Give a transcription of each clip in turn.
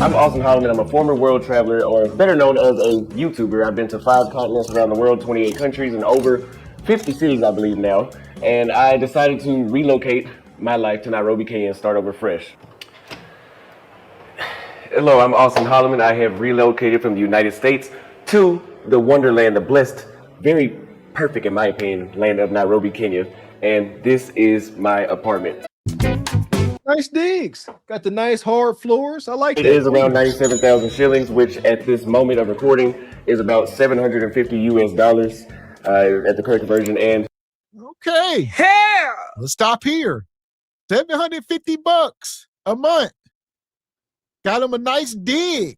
I'm Austin Holleman. I'm a former world traveler, or better known as a YouTuber. I've been to 5 continents around the world, 28 countries, and over 50 cities, I believe now. And I decided to relocate my life to Nairobi, Kenya, and start over fresh. Hello, I'm Austin Holleman. I have relocated from the United States to the wonderland, the blessed, very perfect, in my opinion, land of Nairobi, Kenya. And this is my apartment. Nice digs. Got the nice hard floors. I like It that. is around 97,000 shillings, which at this moment of recording is about 750 US dollars at the current conversion. And okay, yeah, let's stop here. 750 bucks a month. Got him a nice dig.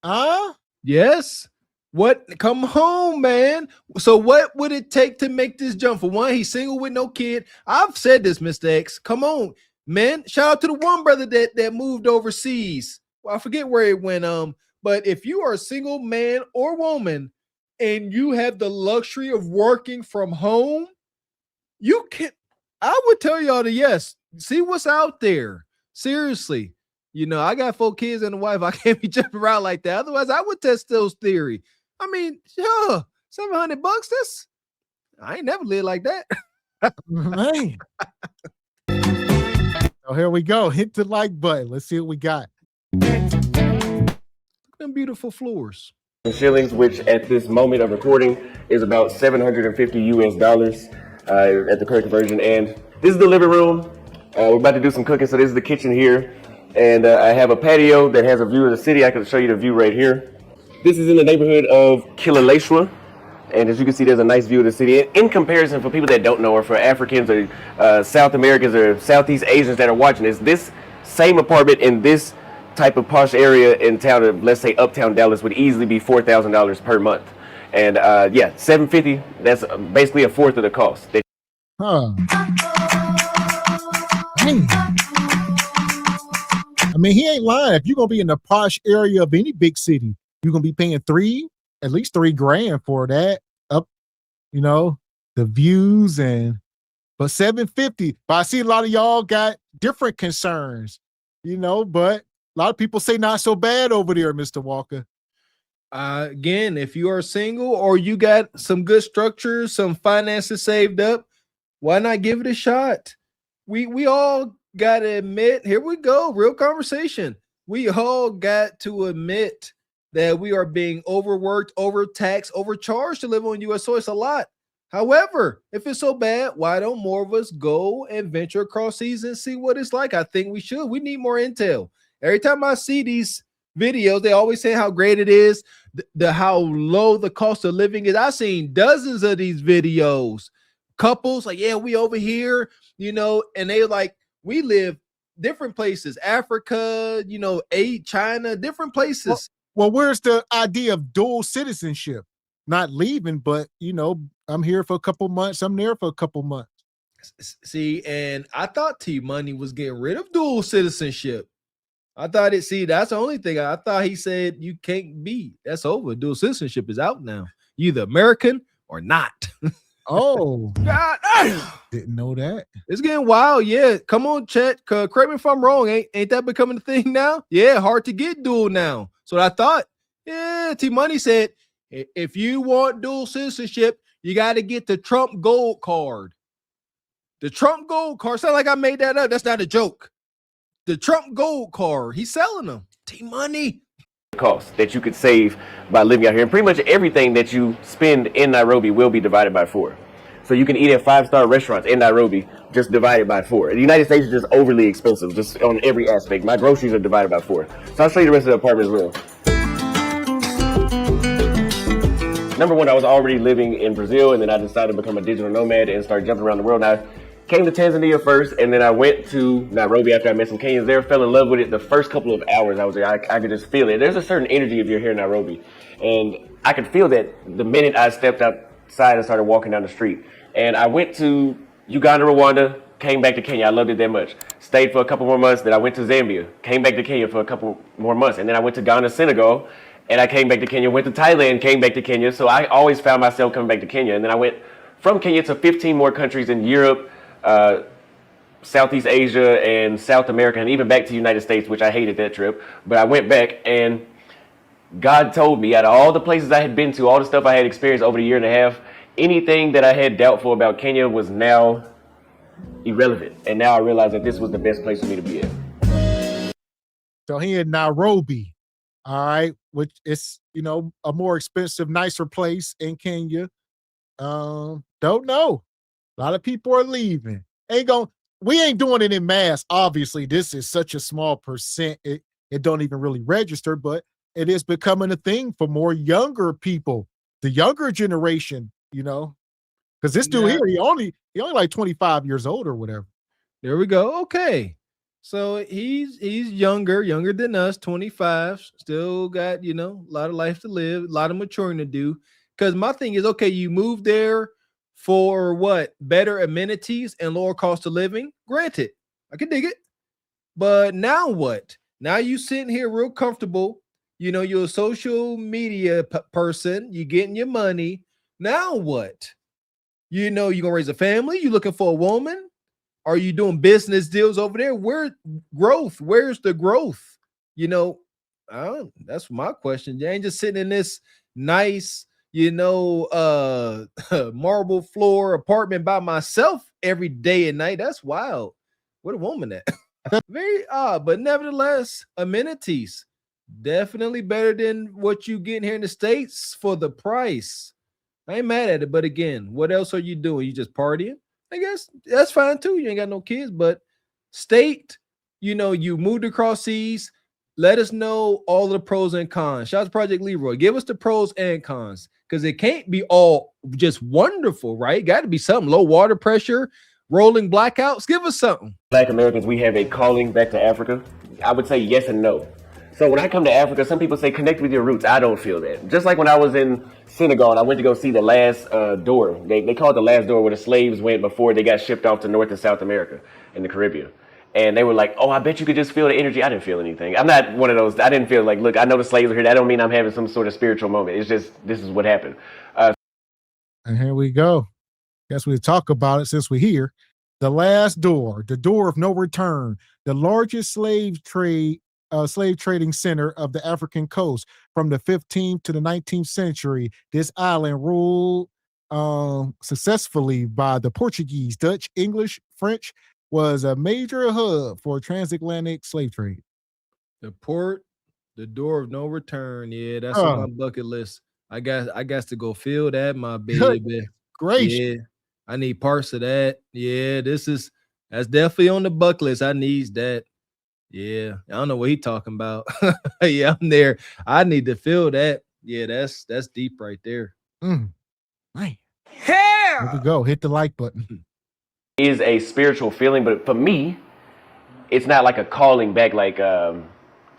Huh? Yes. What? Come home, man. So what would it take to make this jump? For one, he's single with no kid. I've said this, Mr. X. Come on, man. Shout out to the one brother that moved overseas. Well, I forget where it went. But if you are a single man or woman and you have the luxury of working from home, you can. I would tell y'all to yes. See what's out there. Seriously. You know, I got 4 kids and a wife. I can't be jumping around like that. Otherwise, I would test those theory. I mean, yeah, $700. This I ain't never lived like that. Man. So here we go. Hit the like button. Let's see what we got. Look at them beautiful floors. Shillings, which at this moment of recording is about 750 US dollars at the current conversion. And this is the living room. We're about to do some cooking, so this is the kitchen here. And I have a patio that has a view of the city. I can show you the view right here. This is in the neighborhood of Kileleshwa. And as you can see, there's a nice view of the city. In comparison, for people that don't know, or for Africans or South Americans or Southeast Asians that are watching this same apartment in this type of posh area in town of, let's say, uptown Dallas would easily be $4,000 per month. And yeah, $750, that's basically a fourth of the cost. Huh. Dang. I mean, he ain't lying. If you're going to be in the posh area of any big city, you're going to be paying at least $3,000 for that. Up, you know, the views but $750. But I see a lot of y'all got different concerns, you know, but a lot of people say not so bad over there, Mr. Walker. Again, if you are single or you got some good structure, some finances saved up, why not give it a shot? We all got to admit, here we go, real conversation. We all got to admit that we are being overworked, overtaxed, overcharged to live on U.S. soil. It's a lot. However, if it's so bad, why don't more of us go and venture across seas and see what it's like? I think we should. We need more intel. Every time I see these videos, they always say how great it is, how low the cost of living is. I've seen dozens of these videos. Couples like, yeah, we over here, you know, and they like, we live different places, Africa, you know, China, different places. Well, where's the idea of dual citizenship? Not leaving, but, you know, I'm here for a couple months. I'm there for a couple months. See, and I thought T-Money was getting rid of dual citizenship. I thought that's the only thing. I thought he said you can't be. That's over. Dual citizenship is out now. You're either American or not. Oh, God, didn't know that. It's getting wild. Yeah, come on, Chet. Correct me if I'm wrong. Ain't that becoming a thing now? Yeah, hard to get dual now. So I thought. Yeah, T Money said if you want dual citizenship, you got to get the Trump Gold Card. The Trump Gold Card. Sound like I made that up. That's not a joke. The Trump Gold Card. He's selling them. T Money. Cost that you could save by living out here, and pretty much everything that you spend in Nairobi will be divided by 4. So you can eat at 5-star restaurants in Nairobi, just divided by 4. The United States is just overly expensive, just on every aspect. My groceries are divided by 4. So I'll show you the rest of the apartment as well. Number one, I was already living in Brazil, and then I decided to become a digital nomad and start jumping around the world. Now, came to Tanzania first, and then I went to Nairobi after I met some Kenyans there, fell in love with it. The first couple of hours I was there, I could just feel it. There's a certain energy if you're here in Nairobi. And I could feel that the minute I stepped outside and started walking down the street. And I went to Uganda, Rwanda, came back to Kenya. I loved it that much. Stayed for a couple more months. Then I went to Zambia, came back to Kenya for a couple more months. And then I went to Ghana, Senegal, and I came back to Kenya. Went to Thailand, came back to Kenya. So I always found myself coming back to Kenya. And then I went from Kenya to 15 more countries in Europe, Southeast Asia and South America, and even back to the United States, which I hated that trip. But I went back, and God told me, out of all the places I had been to, all the stuff I had experienced over the year and a half, anything that I had doubtful about Kenya was now irrelevant. And now I realize that this was the best place for me to be at. So he in Nairobi, all right, which is, you know, a more expensive, nicer place in Kenya. Don't know. A lot of people are leaving. We ain't doing it in mass. Obviously, this is such a small percent. It don't even really register, but it is becoming a thing for more younger people, the younger generation, you know, because this dude here, he only like 25 years old or whatever. There we go. Okay. So he's younger than us, 25, still got, you know, a lot of life to live, a lot of maturing to do. Because my thing is, okay, you moved there for what? Better amenities and lower cost of living. Granted, I can dig it. But now what? Now you sitting here real comfortable. You know, you're a social media person. You getting your money. Now what? You know, you're going to raise a family. You looking for a woman? Are you doing business deals over there? Where's the growth? You know, that's my question. You ain't just sitting in this nice, you know, marble floor apartment by myself every day and night. That's wild. Where the woman at? Very odd, but nevertheless, amenities definitely better than what you get here in the States for the price. I ain't mad at it, but again, what else are you doing? You just partying? I guess that's fine too. You ain't got no kids, but state, you know, you moved across seas. Let us know all the pros and cons. Shout out to Project Leroy. Give us the pros and cons because it can't be all just wonderful, right? Got to be something. Low water pressure, rolling blackouts. Give us something. Black Americans, we have a calling back to Africa. I would say yes and no. So when I come to Africa, some people say connect with your roots. I don't feel that. Just like when I was in Senegal and I went to go see the last door. They call it the last door where the slaves went before they got shipped off to North and South America and the Caribbean. And they were like, oh, I bet you could just feel the energy. I didn't feel anything. I'm not one of those. I didn't feel like, look, I know the slaves are here. That don't mean I'm having some sort of spiritual moment. It's just, this is what happened. And here we go. Guess we'll talk about it since we're here. The last door, the door of no return, the largest slave trading center of the African coast from the 15th to the 19th century. This island ruled successfully by the Portuguese, Dutch, English, French, was a major hub for transatlantic slave trade. The port, the door of no return. Yeah, that's on my bucket list. I got to go feel that, my baby. Great. Yeah, I need parts of that. Yeah, that's definitely on the bucket list. I need that. Yeah, I don't know what he talking about. Yeah, I'm there. I need to feel that. Yeah, that's deep right there. Man. Here we go. Hit the like button. Is a spiritual feeling, but for me, it's not like a calling back, like I'm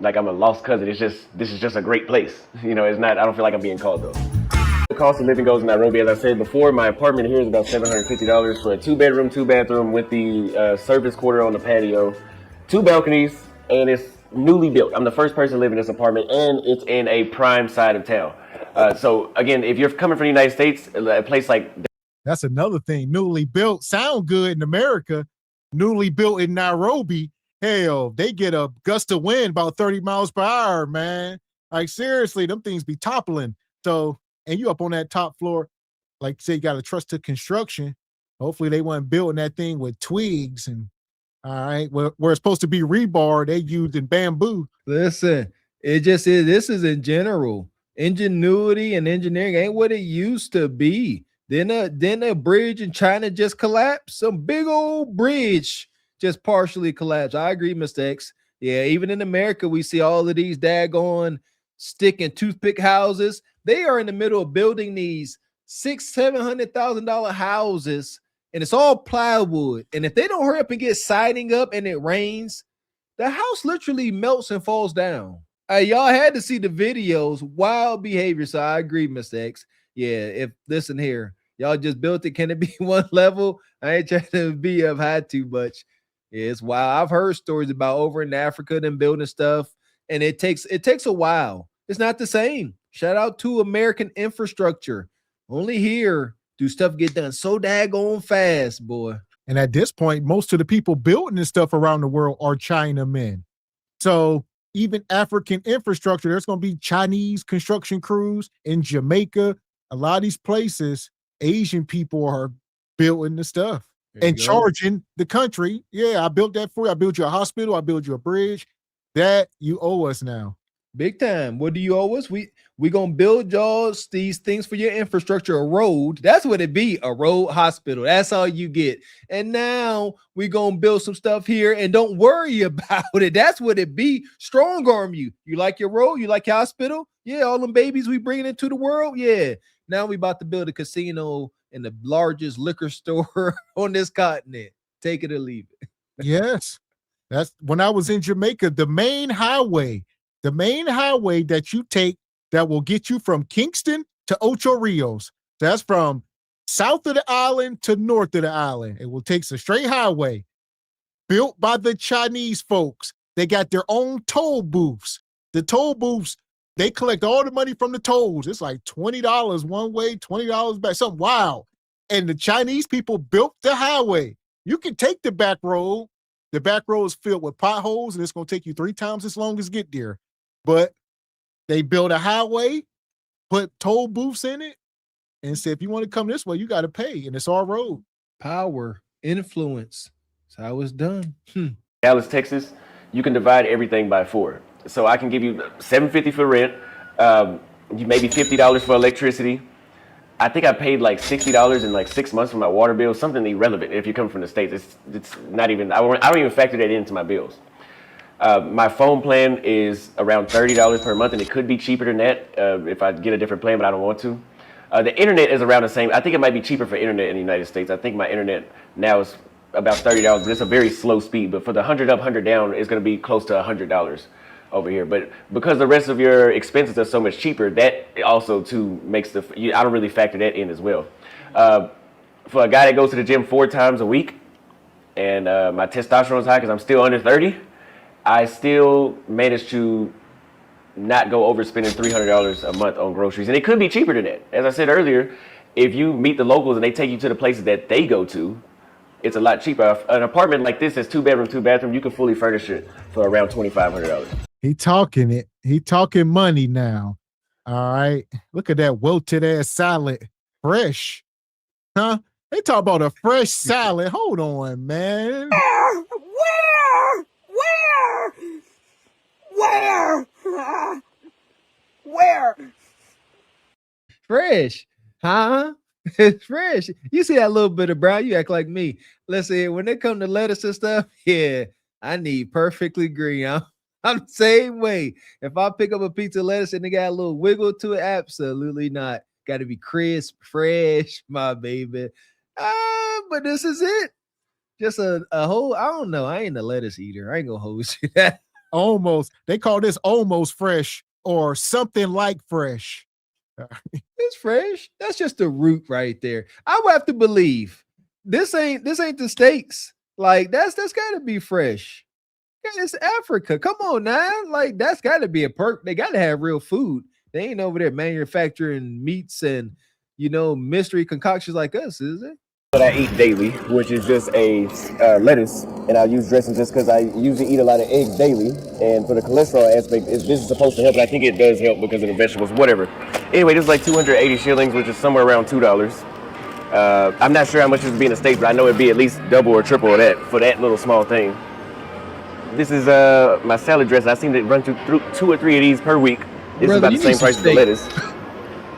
a lost cousin. It's just, this is just a great place. You know, it's not. I don't feel like I'm being called though. The cost of living goes in Nairobi, as I said before. My apartment here is about $750 for a 2-bedroom, 2-bathroom with the service quarter on the patio, 2 balconies, and it's newly built. I'm the first person to live in this apartment, and it's in a prime side of town. So again, if you're coming from the United States, a place like that's another thing. Newly built sound good in America. Newly built in Nairobi, hell, they get a gust of wind about 30 miles per hour, man. Like seriously, them things be toppling. So, and you up on that top floor, like say you got to trust to construction. Hopefully they weren't building that thing with twigs and all right. Where it's supposed to be rebar, they used in bamboo. Listen, it just is. This is in general. Ingenuity and engineering ain't what it used to be. Then a bridge in China just collapsed. Some big old bridge just partially collapsed. I agree, Mr. X. Yeah, even in America, we see all of these daggone stick and toothpick houses. They are in the middle of building these $600,000-$700,000 houses, and it's all plywood. And if they don't hurry up and get siding up and it rains, the house literally melts and falls down. Y'all had to see the videos. Wild behavior. So I agree, Mr. X. Yeah, listen here, y'all just built it. Can it be one level? I ain't trying to be up high too much. Yeah, it's wild. I've heard stories about over in Africa them building stuff, and it takes a while. It's not the same. Shout out to American infrastructure. Only here do stuff get done so daggone fast, boy. And at this point, most of the people building this stuff around the world are Chinamen. So even African infrastructure, there's going to be Chinese construction crews in Jamaica. A lot of these places, Asian people are building the stuff and charging the country. Yeah, I built that for you. I built you a hospital. I built you a bridge. That you owe us now. Big time. What do you owe us? We gonna build y'all these things for your infrastructure, a road. That's what it be, a road, hospital. That's all you get. And now we gonna build some stuff here and don't worry about it. That's what it be. Strong arm you. You like your road? You like your hospital? Yeah, all them babies we bringing into the world. Yeah. Now we about to build a casino in the largest liquor store on this continent. Take it or leave it. Yes. That's when I was in Jamaica, the main highway that you take that will get you from Kingston to Ocho Rios. That's from south of the island to north of the island. It will take a straight highway built by the Chinese folks. They got their own toll booths. The toll booths, they collect all the money from the tolls. It's like $20 one way, $20 back, something wild. And the Chinese people built the highway. You can take the back road. The back road is filled with potholes, and it's going to take you 3 times as long as get there. But they built a highway, put toll booths in it, and said, if you want to come this way, you got to pay, and it's our road. Power, influence. That's how it's done. Dallas, Texas, you can divide everything by 4. So I can give you $750 for rent, maybe $50 for electricity. I think I paid like $60 in like 6 months for my water bill, something irrelevant. If you come from the States, it's not even, I don't even factor that into my bills. My phone plan is around $30 per month, and it could be cheaper than that if I get a different plan, but I don't want to. The internet is around the same. I think it might be cheaper for internet in the United States. I think my internet now is about $30, but it's a very slow speed. But for the 100 up, 100 down, it's going to be close to $100 over here. But because the rest of your expenses are so much cheaper, that also too makes I don't really factor that in as well. For a guy that goes to the gym 4 times a week, and my testosterone is high because I'm still under 30, I still manage to not go overspending $300 a month on groceries. And it could be cheaper than that. As I said earlier, if you meet the locals and they take you to the places that they go to, it's a lot cheaper. An apartment like this is 2 bedroom, 2 bathroom. You can fully furnish it for around $2,500. He talking it. He talking money now. All right. Look at that wilted ass salad. Fresh. Huh? They talk about a fresh salad. Hold on, man. Where? Fresh, huh? It's fresh. You see that little bit of brown, you act like me. Let's see, when it come to lettuce and stuff, yeah, I need perfectly green. I'm the same way. If I pick up a piece of lettuce and it got a little wiggle to it, absolutely not. Got to be crisp, fresh, my baby. But this is it. Just a whole, I don't know. I ain't a lettuce eater. I ain't gonna host you that. Almost. They call this almost fresh or something like fresh. It's fresh. That's just the root right there. I would have to believe this ain't the States. Like that's gotta be fresh. It's Africa. Come on now. Like that's gotta be a perk. They gotta have real food. They ain't over there manufacturing meats and mystery concoctions like us, is it? What I eat daily, which is just a lettuce, and I use dressing just because I usually eat a lot of eggs daily, and for the cholesterol aspect, this is supposed to help, and I think it does help because of the vegetables, whatever. Anyway, this is like 280 shillings, which is somewhere around $2. I'm not sure how much it would be in the States, but I know it'd be at least double or triple of that for that little small thing. This is my salad dressing. I seem to run through 2 or 3 of these per week. This is about the same price as the lettuce,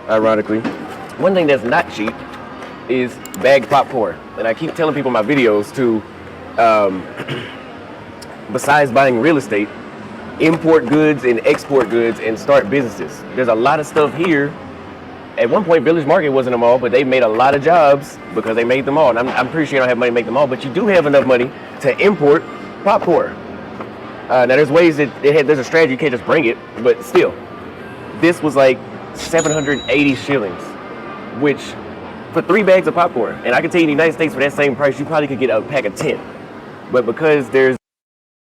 ironically. One thing that's not cheap is bagged popcorn. And I keep telling people in my videos to, besides buying real estate, import goods and export goods and start businesses. There's a lot of stuff here. At one point, Village Market wasn't a mall, but they made a lot of jobs because they made them all. And I'm pretty sure you don't have money to make them all, but you do have enough money to import popcorn. Now there's ways that there's a strategy, you can't just bring it, but still. This was like 780 shillings, which for 3 bags of popcorn. And I can tell you in the United States for that same price, you probably could get a pack of 10. But because there's...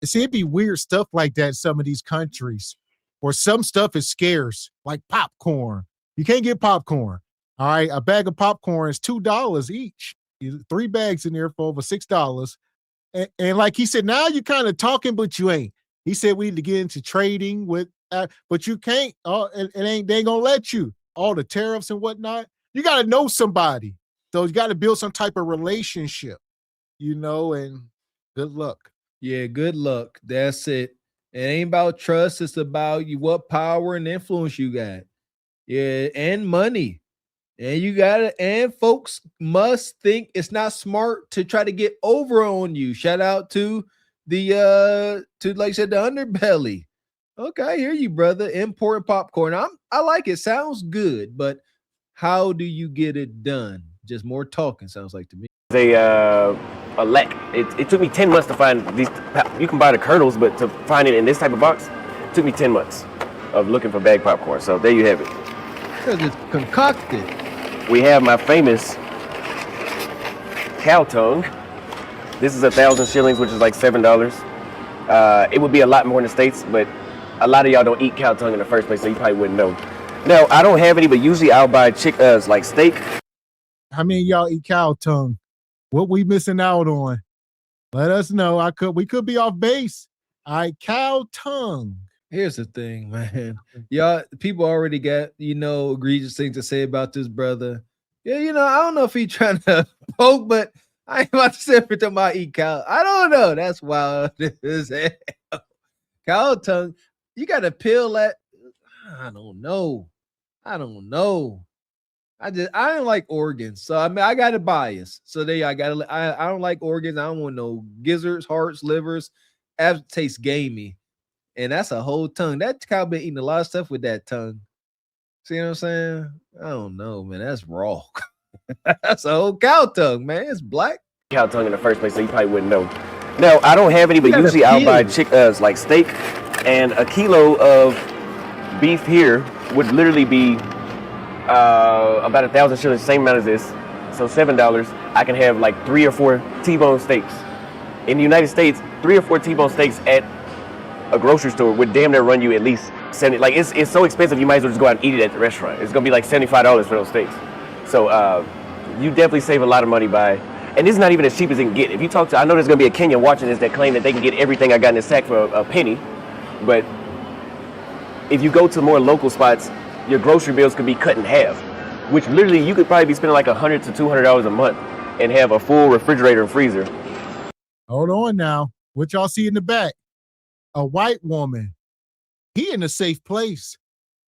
See, it'd be weird stuff like that in some of these countries where some stuff is scarce, like popcorn. You can't get popcorn. All right. A bag of popcorn is $2 each. 3 bags in there for over $6. And like he said, now you kind of talking, but you ain't. He said we need to get into trading with, but you can't. They ain't gonna let you. All the tariffs and whatnot. You got to know somebody. So you got to build some type of relationship, and good luck. Yeah, good luck. That's it. It ain't about trust. It's about what power and influence you got. Yeah, and money. And you got it. And folks must think it's not smart to try to get over on you. Shout out to like I said, the underbelly. Okay, I hear you, brother. Importing popcorn. I like it. Sounds good, but how do you get it done? Just more talking, sounds like to me. A lack. It took me 10 months to find these. You can buy the kernels, but to find it in this type of box, it took me 10 months of looking for bag popcorn. So there you have it. Because it's concocted. We have my famous cow tongue. This is 1,000 shillings, which is like $7. It would be a lot more in the States, but a lot of y'all don't eat cow tongue in the first place, so you probably wouldn't know. Now, I don't have any, but usually I'll buy like steak. How many of y'all eat cow tongue? What we missing out on? Let us know. We could be off base. All right, cow tongue. Here's the thing, man. Y'all, people already got, egregious things to say about this brother. Yeah, I don't know if he trying to poke, but I ain't about to say everything about eat cow. I don't know. That's wild. Cow tongue. You got to peel that. I don't know. I don't like organs. So I got a bias. So I don't like organs. I don't want no gizzards, hearts, livers. That tastes gamey. And that's a whole tongue. That cow been eating a lot of stuff with that tongue. See what I'm saying? I don't know, man. That's raw. That's a whole cow tongue, man. It's black. Cow tongue in the first place, so you probably wouldn't know. Now, I don't have any, but usually I'll buy like steak, and a kilo of beef here would literally be about 1,000 shillings, same amount as this. So $7. I can have like 3 or 4 T-bone steaks. In the United States, 3 or 4 T-bone steaks at a grocery store would damn near run you at least 70. Like it's so expensive, you might as well just go out and eat it at the restaurant. It's gonna be like $75 for those steaks. So you definitely save a lot of money by, and this is not even as cheap as it can get. If you talk to, I know there's gonna be a Kenyan watching this that claim that they can get everything I got in this sack for a penny, but if you go to more local spots, your grocery bills could be cut in half, which literally you could probably be spending like $100 to $200 a month and have a full refrigerator and freezer. Hold on now. What y'all see in the back? A white woman. He in a safe place.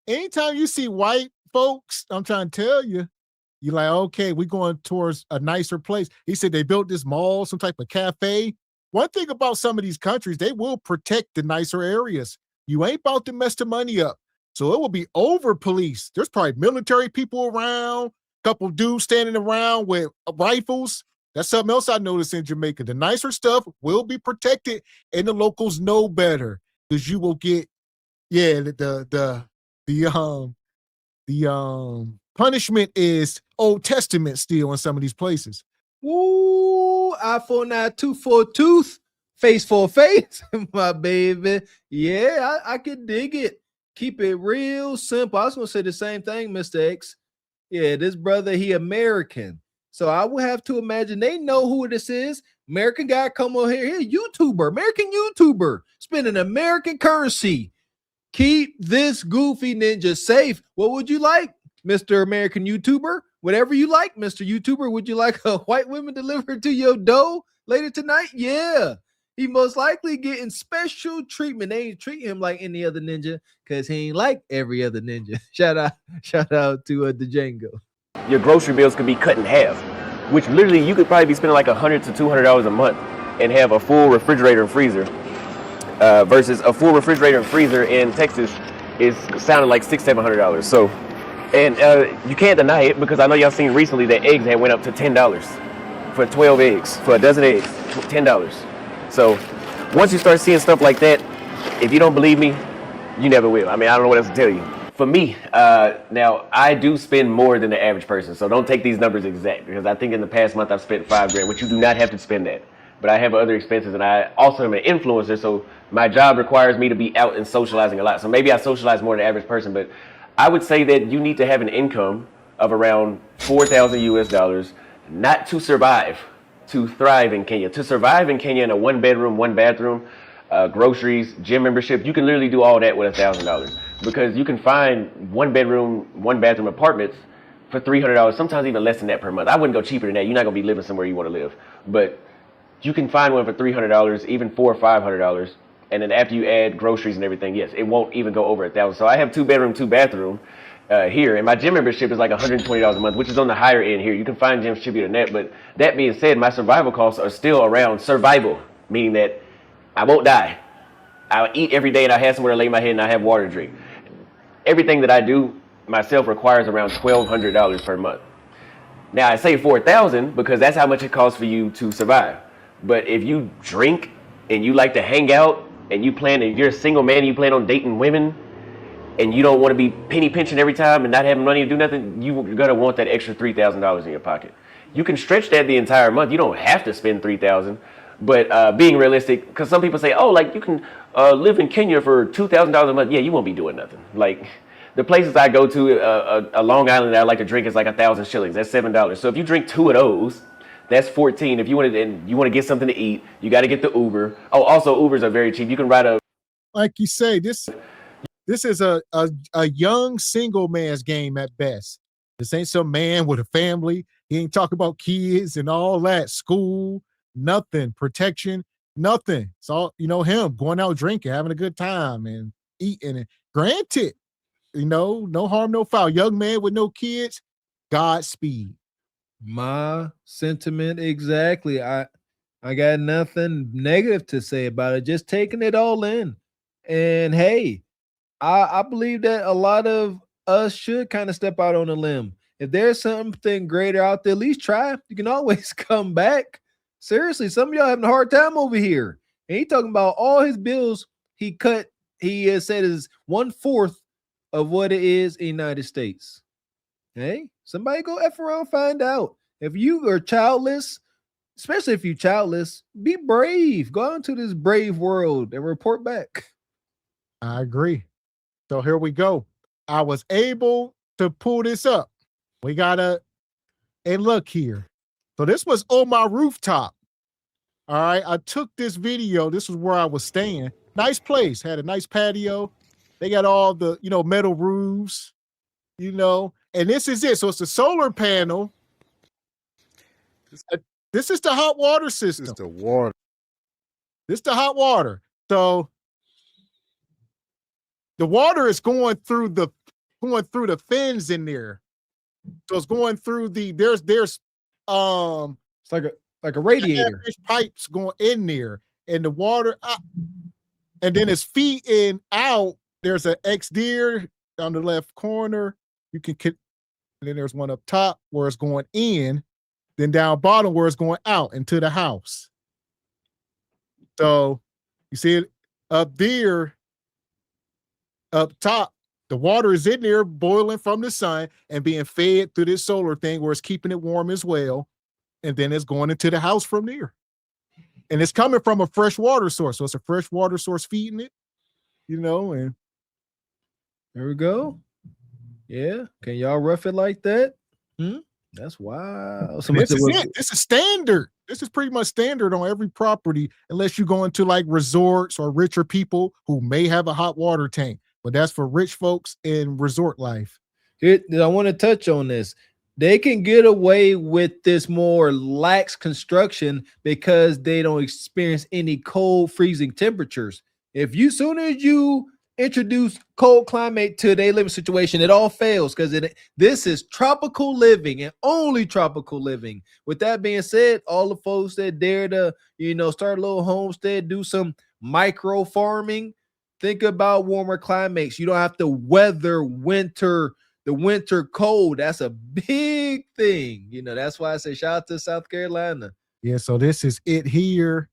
Anytime you see white folks, I'm trying to tell you, you're like, okay, we're going towards a nicer place. He said they built this mall, some type of cafe. One thing about some of these countries, they will protect the nicer areas. You ain't about to mess the money up. So it will be over police. There's probably military people around, couple dudes standing around with rifles. That's something else I noticed in Jamaica. The nicer stuff will be protected, and the locals know better because you will get, the punishment is Old Testament still in some of these places. Woo, eye for an eye, tooth for a tooth, face for a face, my baby. Yeah, I can dig it. Keep it real simple. I was gonna say the same thing, Mr. X. Yeah, this brother, he American. So I would have to imagine they know who this is. American guy come over here, YouTuber, American YouTuber, spending American currency. Keep this goofy ninja safe. What would you like, Mr. American YouTuber? Whatever you like, Mr. YouTuber. Would you like a white woman delivered to your door later tonight? Yeah. He most likely getting special treatment. They ain't treat him like any other ninja because he ain't like every other ninja. Shout out to the Django. Your grocery bills could be cut in half, which literally you could probably be spending like $100 to $200 a month and have a full refrigerator and freezer. Versus a full refrigerator and freezer in Texas is sounding like $600-700. So, and you can't deny it because I know y'all seen recently that eggs had went up to $10 for 12 eggs, for a dozen eggs, $10. So once you start seeing stuff like that, if you don't believe me, you never will. I mean, I don't know what else to tell you. For me, now I do spend more than the average person, so don't take these numbers exact because I think in the past month I've spent $5,000, which you do not have to spend that. But I have other expenses, and I also am an influencer, so my job requires me to be out and socializing a lot. So maybe I socialize more than the average person, but I would say that you need to have an income of around $4,000 US, not to survive, to thrive in Kenya. To survive in Kenya in a 1 bedroom, 1 bathroom, groceries, gym membership, you can literally do all that with $1,000 because you can find 1 bedroom, 1 bathroom apartments for $300, sometimes even less than that per month. I wouldn't go cheaper than that. You're not gonna be living somewhere you want to live, but you can find one for $300, even $400 or $500. And then after you add groceries and everything, yes, it won't even go over $1,000. So I have 2 bedroom, 2 bathroom here, and my gym membership is like $120 a month, which is on the higher end here. You can find gyms cheaper than that. But that being said, my survival costs are still around survival, meaning that I won't die. I'll eat every day, and I have somewhere to lay my head, and I have water to drink. Everything that I do myself requires around $1,200 per month. Now I say $4,000 because that's how much it costs for you to survive. But if you drink and you like to hang out and you plan, if you're a single man and you plan on dating women and you don't want to be penny pinching every time and not having money to do nothing, you're gonna want that extra $3,000 in your pocket. You can stretch that the entire month. You don't have to spend $3,000, but being realistic, because some people say, oh, like you can live in Kenya for $2,000 a month. Yeah, you won't be doing nothing. Like the places I go to, a Long Island that I like to drink is like 1,000 shillings. That's $7. So if you drink 2 of those, that's 14. If you want to get something to eat, you got to get the Uber. Oh, also Ubers are very cheap. You can ride a, like you say, this is a young single man's game at best. This ain't some man with a family. He ain't talking about kids and all that, school, nothing, protection, nothing. It's all, him going out drinking, having a good time and eating. And granted, no harm, no foul. Young man with no kids, Godspeed. My sentiment exactly. I got nothing negative to say about it. Just taking it all in. And hey, I believe that a lot of us should kind of step out on a limb. If there's something greater out there, at least try. You can always come back. Seriously, some of y'all having a hard time over here. And he talking about all his bills he cut. He has said is 1/4 of what it is in the United States. Hey, somebody go F around, find out. If you are childless, especially if you're childless, be brave. Go out into this brave world and report back. I agree. So here we go. I was able to pull this up. We got a look here. So this was on my rooftop. All right. I took this video. This was where I was staying. Nice place. Had a nice patio. They got all the, metal roofs, and this is it. So it's a solar panel. This is the hot water system. This is the water. This is the hot water. So the water is going through the fins in there. So it's going through there's It's like a radiator. Pipes going in there, and the water and then it's feeding out. There's an exterior down the left corner. You can, and then there's one up top where it's going in, then down bottom where it's going out into the house. So you see it up there, up top, the water is in there boiling from the sun and being fed through this solar thing where it's keeping it warm as well. And then it's going into the house from there. And it's coming from a fresh water source. So it's a fresh water source feeding it, and there we go. Yeah. Can y'all rough it like that? That's wild. This is it. This is standard. This is pretty much standard on every property, unless you go into like resorts or richer people who may have a hot water tank. But that's for rich folks in resort life. I want to touch on this. They can get away with this more lax construction because they don't experience any cold freezing temperatures. Soon as you introduce cold climate to their living situation, it all fails because this is tropical living and only tropical living. With that being said, all the folks that dare to, start a little homestead, do some micro farming, think about warmer climates. You don't have to weather the winter cold. That's a big thing. That's why I say shout out to South Carolina. Yeah, so this is it here.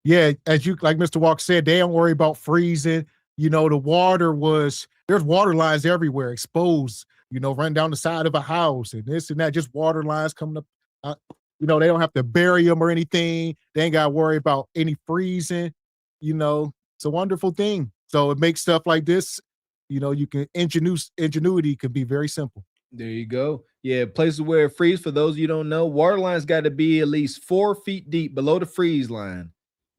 Yeah, as like Mr. Walker said, they don't worry about freezing. There's water lines everywhere exposed, running down the side of a house and this and that, just water lines coming up. They don't have to bury them or anything. They ain't got to worry about any freezing. It's a wonderful thing. So it makes stuff like this, you can ingenuity can be very simple. There you go. Yeah, places where it freezes. For those of you who don't know, water lines got to be at least 4 feet deep below the freeze line.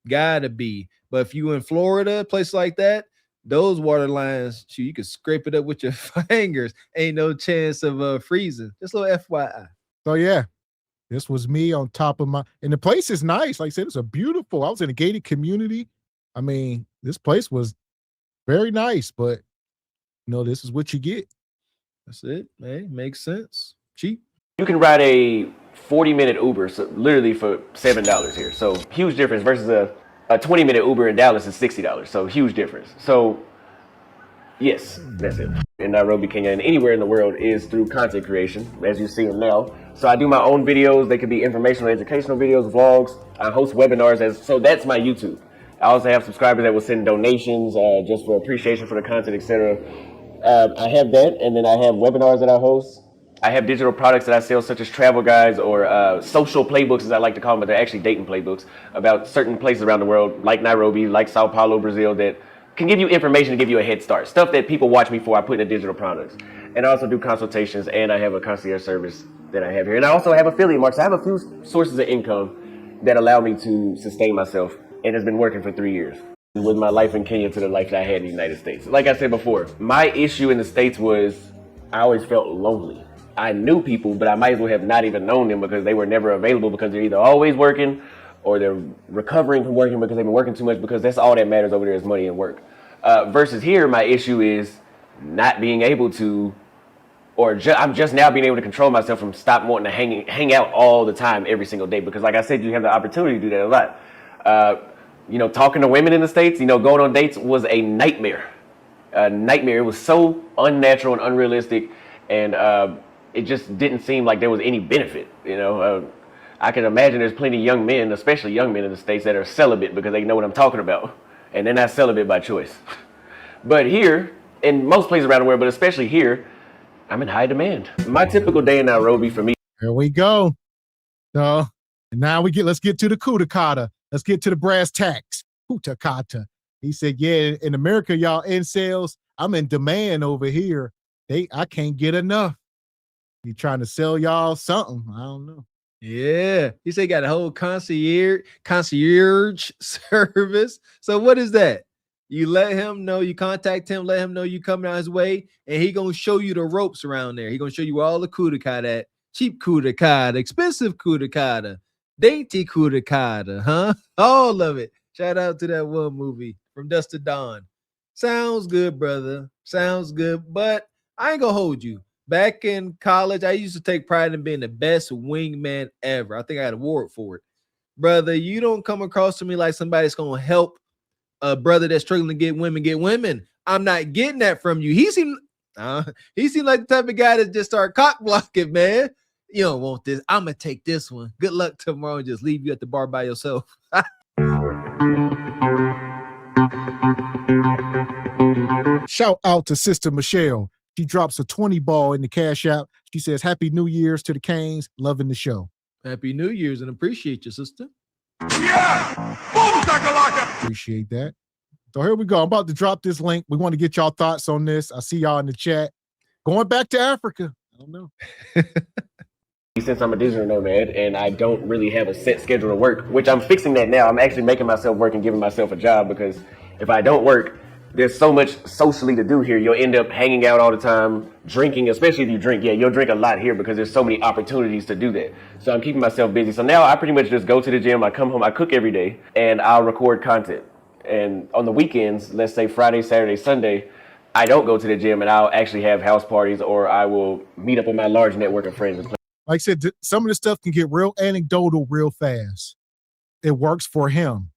Gotta be. But if you in Florida, place like that, those water lines, shoot, you can scrape it up with your fingers. Ain't no chance of freezing. Just a little FYI. So yeah, this was me on top of my, and the place is nice. Like I said, it's a beautiful. I was in a gated community. I mean, this place was very nice, but this is what you get. That's it. Hey, makes sense. Cheap. You can ride a 40-minute Uber, so literally for $7 here. So huge difference versus a 20-minute Uber in Dallas is $60. So huge difference. So yes, that's it. In Nairobi, Kenya, and anywhere in the world is through content creation, as you see them now. So I do my own videos. They could be informational, educational videos, vlogs. I host webinars, so that's my YouTube. I also have subscribers that will send donations just for appreciation for the content, etc. I have that, and then I have webinars that I host. I have digital products that I sell, such as travel guides or social playbooks, as I like to call them, but they're actually dating playbooks about certain places around the world, like Nairobi, like Sao Paulo, Brazil, that can give you information to give you a head start. Stuff that people watch me for, I put in the digital products. And I also do consultations, and I have a concierge service that I have here. And I also have affiliate markets. I have a few sources of income that allow me to sustain myself, and it's been working for 3 years. With my life in Kenya to the life that I had in the United States. Like I said before, my issue in the States was I always felt lonely. I knew people, but I might as well have not even known them because they were never available because they're either always working or they're recovering from working because they've been working too much, because that's all that matters over there is money and work. Versus here, my issue is not being able to, I'm just now being able to control myself from stop wanting to hang out all the time every single day, because like I said, you have the opportunity to do that a lot. Talking to women in the States, going on dates was a nightmare. It was so unnatural and unrealistic, and it just didn't seem like there was any benefit. I can imagine there's plenty of young men, especially young men in the States, that are celibate because they know what I'm talking about, and they're not celibate by choice. But here, in most places around the world, but especially here, I'm in high demand. My typical day in Nairobi for me. There we go. So, and now let's get to the kutakata. Let's get to the brass tacks. Kutakata. He said, yeah, in America, y'all in sales, I'm in demand over here. I can't get enough. He trying to sell y'all something. I don't know. Yeah. He said he got a whole concierge service. So what is that? You let him know, you contact him, let him know you coming out his way, and he gonna show you the ropes around there. He gonna show you all the kutakata at. Cheap kutakata, expensive kutakata, dainty kutakata, huh? All of it. Shout out to that one movie, From Dusk to Dawn. Sounds good, brother. Sounds good, but I ain't gonna hold you. Back in college, I used to take pride in being the best wingman ever. I think I had an award for it. Brother, you don't come across to me like somebody's gonna help a brother that's struggling to get women. I'm not getting that from you. He seemed like the type of guy that just start cock blocking, man. You don't want this. I'm gonna take this one. Good luck tomorrow and just leave you at the bar by yourself. Shout out to Sister Michelle. She drops a 20 ball in the cash app. She says, Happy New Year's to the Canes. Loving the show. Happy New Year's and appreciate you, sister. Yeah! Appreciate that. So here we go. I'm about to drop this link. We want to get y'all thoughts on this. I see y'all in the chat. Going back to Africa. I don't know. Since I'm a digital nomad and I don't really have a set schedule to work, which I'm fixing that now. I'm actually making myself work and giving myself a job, because if I don't work, there's so much socially to do here. You'll end up hanging out all the time, drinking, especially if you drink. Yeah, you'll drink a lot here because there's so many opportunities to do that. So I'm keeping myself busy. So now I pretty much just go to the gym, I come home, I cook every day, and I'll record content. And on the weekends, let's say Friday, Saturday, Sunday, I don't go to the gym, and I'll actually have house parties, or I will meet up with my large network of friends and play. Like I said, some of the stuff can get real anecdotal real fast. It works for him.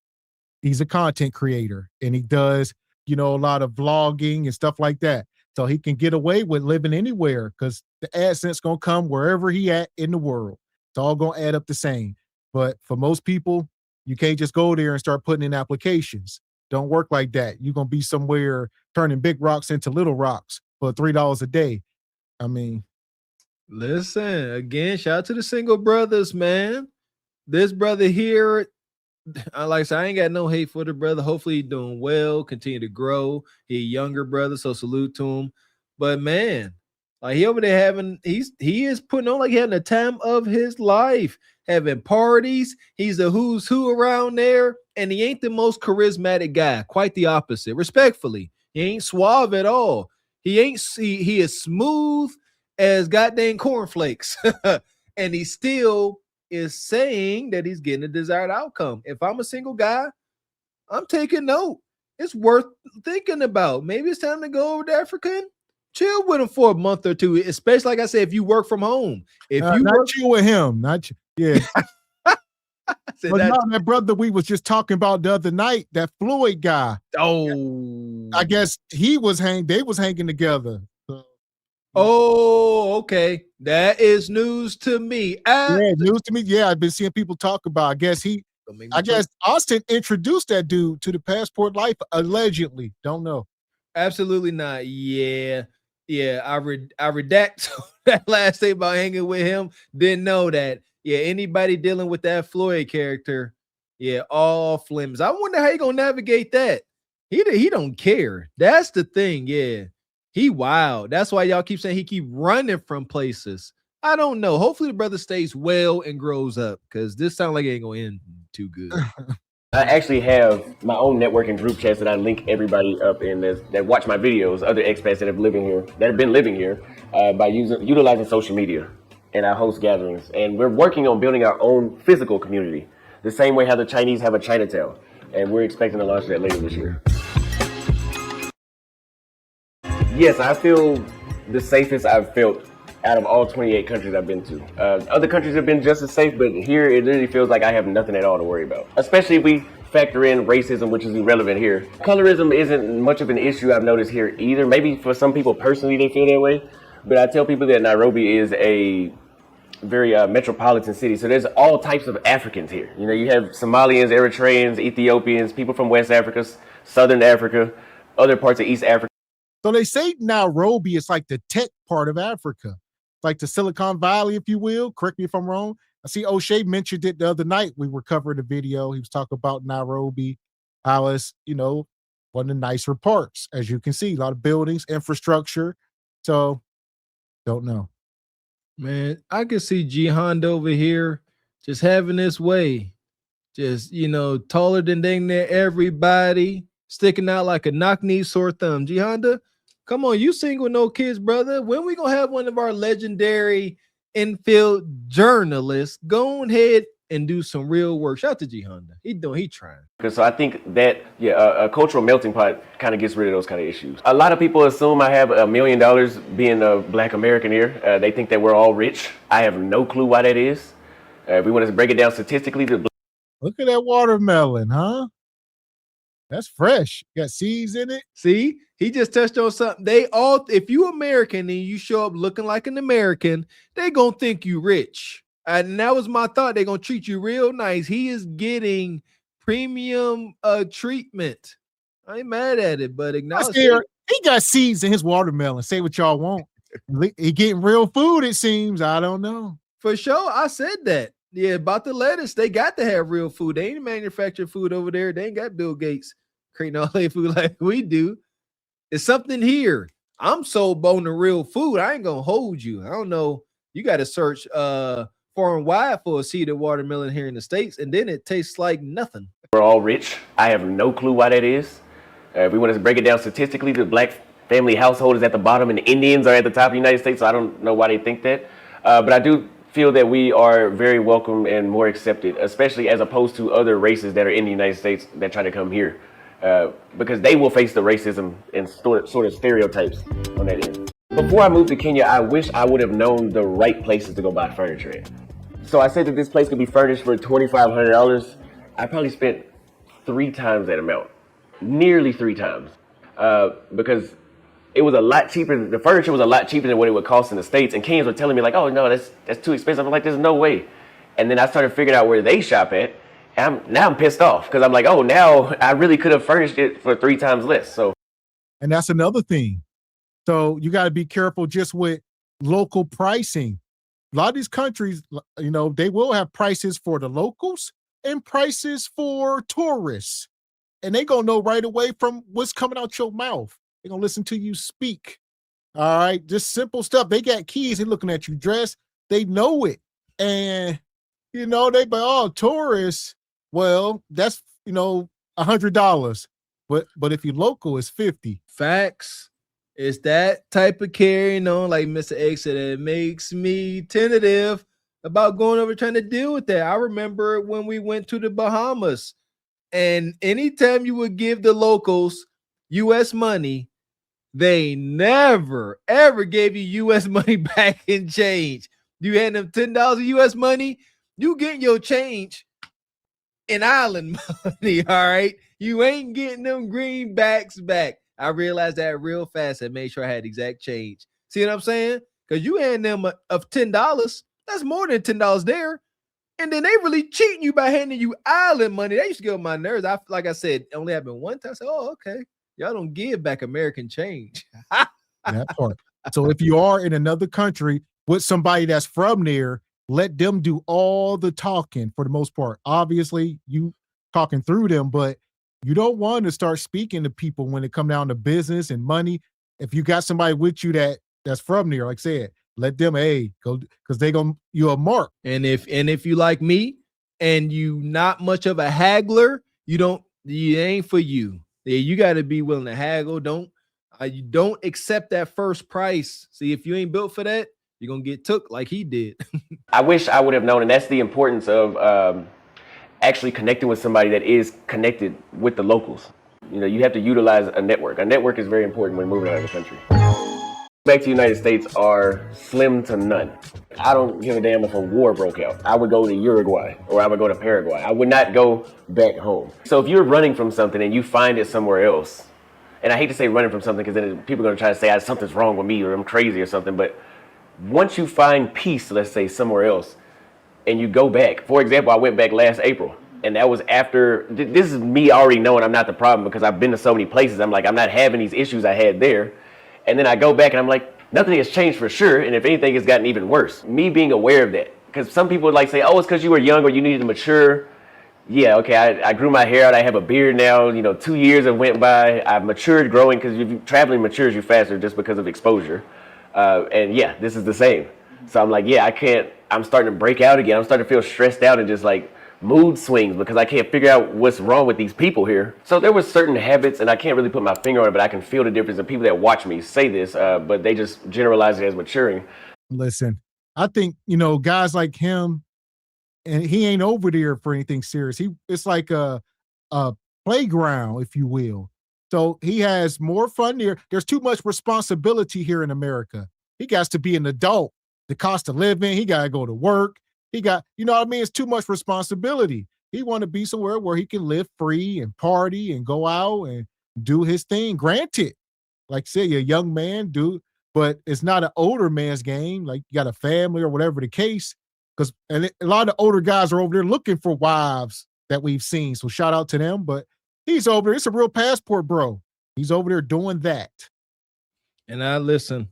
He's a content creator, and he does, a lot of vlogging and stuff like that. So he can get away with living anywhere because the AdSense going to come wherever he at in the world. It's all going to add up the same. But for most people, you can't just go there and start putting in applications. Don't work like that. You're going to be somewhere turning big rocks into little rocks for $3 a day. I mean, listen, again, shout out to the single brothers, man. This brother here, like I said, I ain't got no hate for the brother. Hopefully he's doing well, continue to grow. He a younger brother, so salute to him. But man, Like he over there having, he is putting on like having the time of his life, having parties. He's a who's who around there, and he ain't the most charismatic guy. Quite the opposite. Respectfully, he ain't suave at all. He ain't. He is smooth as goddamn cornflakes, and he still is saying that he's getting a desired outcome. If I'm a single guy, I'm taking note. It's worth thinking about. Maybe it's time to go over to Africa and chill with him for a month or two. Especially, like I said, if you work from home. If you not work, chill with him, yeah. But that, no, that brother we was just talking about the other night, that Floyd guy. oh, I guess they was hanging together. So, oh, okay. That is news to me. yeah, news to me. Yeah, I've been seeing people talk about. I guess Austin introduced that dude to the passport life, allegedly. Don't know. Absolutely not. Yeah. I redact that last thing about hanging with him. Didn't know that. Yeah, anybody dealing with that Floyd character, yeah, all flims. I wonder how you gonna navigate that. He don't care. That's the thing. Yeah, he wild. That's why y'all keep saying he keep running from places. I don't know. Hopefully the brother stays well and grows up, because this sounds like it ain't gonna end too good. I actually have my own networking group chats that I link everybody up in that watch my videos, other expats that have been living here, by utilizing social media. And I host gatherings. And we're working on building our own physical community, the same way how the Chinese have a Chinatown. And we're expecting to launch that later this year. Yes, I feel the safest I've felt out of all 28 countries I've been to. Other countries have been just as safe, but here it literally feels like I have nothing at all to worry about. Especially if we factor in racism, which is irrelevant here. Colorism isn't much of an issue I've noticed here either. Maybe for some people personally they feel that way, but I tell people that Nairobi is a very metropolitan city, so there's all types of Africans here. You know, you have Somalians, Eritreans, Ethiopians, people from West Africa, Southern Africa, other parts of East Africa. So they say Nairobi is like the tech part of Africa, like the Silicon Valley, if you will. Correct me if I'm wrong. I see O'Shea mentioned it the other night. We were covering the video. He was talking about Nairobi, how it's, one of the nicer parts. As you can see, a lot of buildings, infrastructure. So, don't know. Man, I can see G Honda over here just having this way. Just, taller than dang near everybody, sticking out like a knock-knee sore thumb. G Honda, come on, you single, no kids, brother. When we gonna have one of our legendary infield journalists go ahead and do some real work? Shout out to G Honda. He trying. So I think that, a cultural melting pot kind of gets rid of those kind of issues. A lot of people assume I have $1 million being a Black American here. They think that we're all rich. I have no clue why that is. If we want to break it down statistically, look at that watermelon, huh? That's fresh. Got seeds in it. See, he just touched on something. If you American and you show up looking like an American, they gonna think you rich. And that was my thought. They're gonna treat you real nice. He is getting premium treatment. I ain't mad at it, but acknowledge it. He got seeds in his watermelon. Say what y'all want. He getting real food, it seems. I don't know. For sure, I said that. Yeah, about the lettuce, they got to have real food. They ain't manufacturing food over there. They ain't got Bill Gates creating all their food like we do. It's something here. I'm so bone to real food. I ain't gonna hold you. I don't know. You got to search far and wide for a seeded watermelon here in the States, and then it tastes like nothing. We're all rich. I have no clue why that is. If we want to break it down statistically, the Black family household is at the bottom and the Indians are at the top of the United States, so I don't know why they think that. But I do feel that we are very welcome and more accepted, especially as opposed to other races that are in the United States that try to come here, because they will face the racism and sort of stereotypes on that end. Before I moved to Kenya, I wish I would have known the right places to go buy furniture at. So I said that this place could be furnished for $2,500. I probably spent 3 times that amount, nearly 3 times, because it was a lot cheaper. The furniture was a lot cheaper than what it would cost in the States. And Kenyans were telling me like, oh no, that's too expensive. I'm like, there's no way. And then I started figuring out where they shop at. And now I'm pissed off because I'm like, oh, now I really could have furnished it for 3 times less. So, and that's another thing. So you got to be careful just with local pricing. A lot of these countries, they will have prices for the locals and prices for tourists. And they going to know right away from what's coming out your mouth. They're going to listen to you speak. All right, just simple stuff. They got keys. They're looking at you dressed. They know it, and they be tourists. Well, that's $100, but if you're local, it's 50. Facts. It's that type of carrying on, like Mr. X said, it makes me tentative about going over trying to deal with that. I remember when we went to the Bahamas, and anytime you would give the locals U.S. money, they never ever gave you U.S. money back in change. You had them $10 of U.S. money, you getting your change in island money. All right, you ain't getting them greenbacks back. I realized that real fast and made sure I had exact change. See what I'm saying? Because you hand them of $10, that's more than $10 there. And then they really cheating you by handing you island money. That used to get on my nerves. Like I said, it only happened one time. I said, oh, okay. Y'all don't give back American change. That part. So if you are in another country with somebody that's from there, let them do all the talking for the most part. Obviously, you talking through them, but you don't want to start speaking to people when it come down to business and money. If you got somebody with you that's from there, like I said, let them go, because they gonna you a mark. And if you like me and you not much of a haggler, you ain't for you. Yeah, you got to be willing to haggle. You don't accept that first price. See, if you ain't built for that, you're gonna get took like he did. I wish I would have known, and that's the importance of actually connecting with somebody that is connected with the locals. You have to utilize a network. A network is very important when moving out of the country. Back to the United States are slim to none. I don't give a damn if a war broke out. I would go to Uruguay or I would go to Paraguay. I would not go back home. So if you're running from something and you find it somewhere else, and I hate to say running from something because then people are going to try to say something's wrong with me or I'm crazy or something, but once you find peace, let's say somewhere else, and you go back. For example, I went back last April, and that was after, this is me already knowing I'm not the problem because I've been to so many places. I'm like, I'm not having these issues I had there. And then I go back and I'm like, nothing has changed for sure. And if anything, it's gotten even worse. Me being aware of that. Because some people would say, oh, it's because you were young or you needed to mature. Yeah, okay, I grew my hair out. I have a beard now. 2 years have went by. I've matured growing because traveling matures you faster just because of exposure. And yeah, this is the same. So I'm like, yeah, I'm starting to break out again. I'm starting to feel stressed out and just like mood swings because I can't figure out what's wrong with these people here. So there were certain habits, and I can't really put my finger on it, but I can feel the difference. And people that watch me say this, but they just generalize it as maturing. Listen, I think, guys like him, and he ain't over there for anything serious. It's like a playground, if you will. So he has more fun there. There's too much responsibility here in America. He got to be an adult. The cost of living, he got to go to work. He got, it's too much responsibility. He want to be somewhere where he can live free and party and go out and do his thing. Granted, like I said, you're a young man, but it's not an older man's game. Like you got a family or whatever the case. And a lot of older guys are over there looking for wives that we've seen. So shout out to them. But he's over there. It's a real passport, bro. He's over there doing that. And I listen.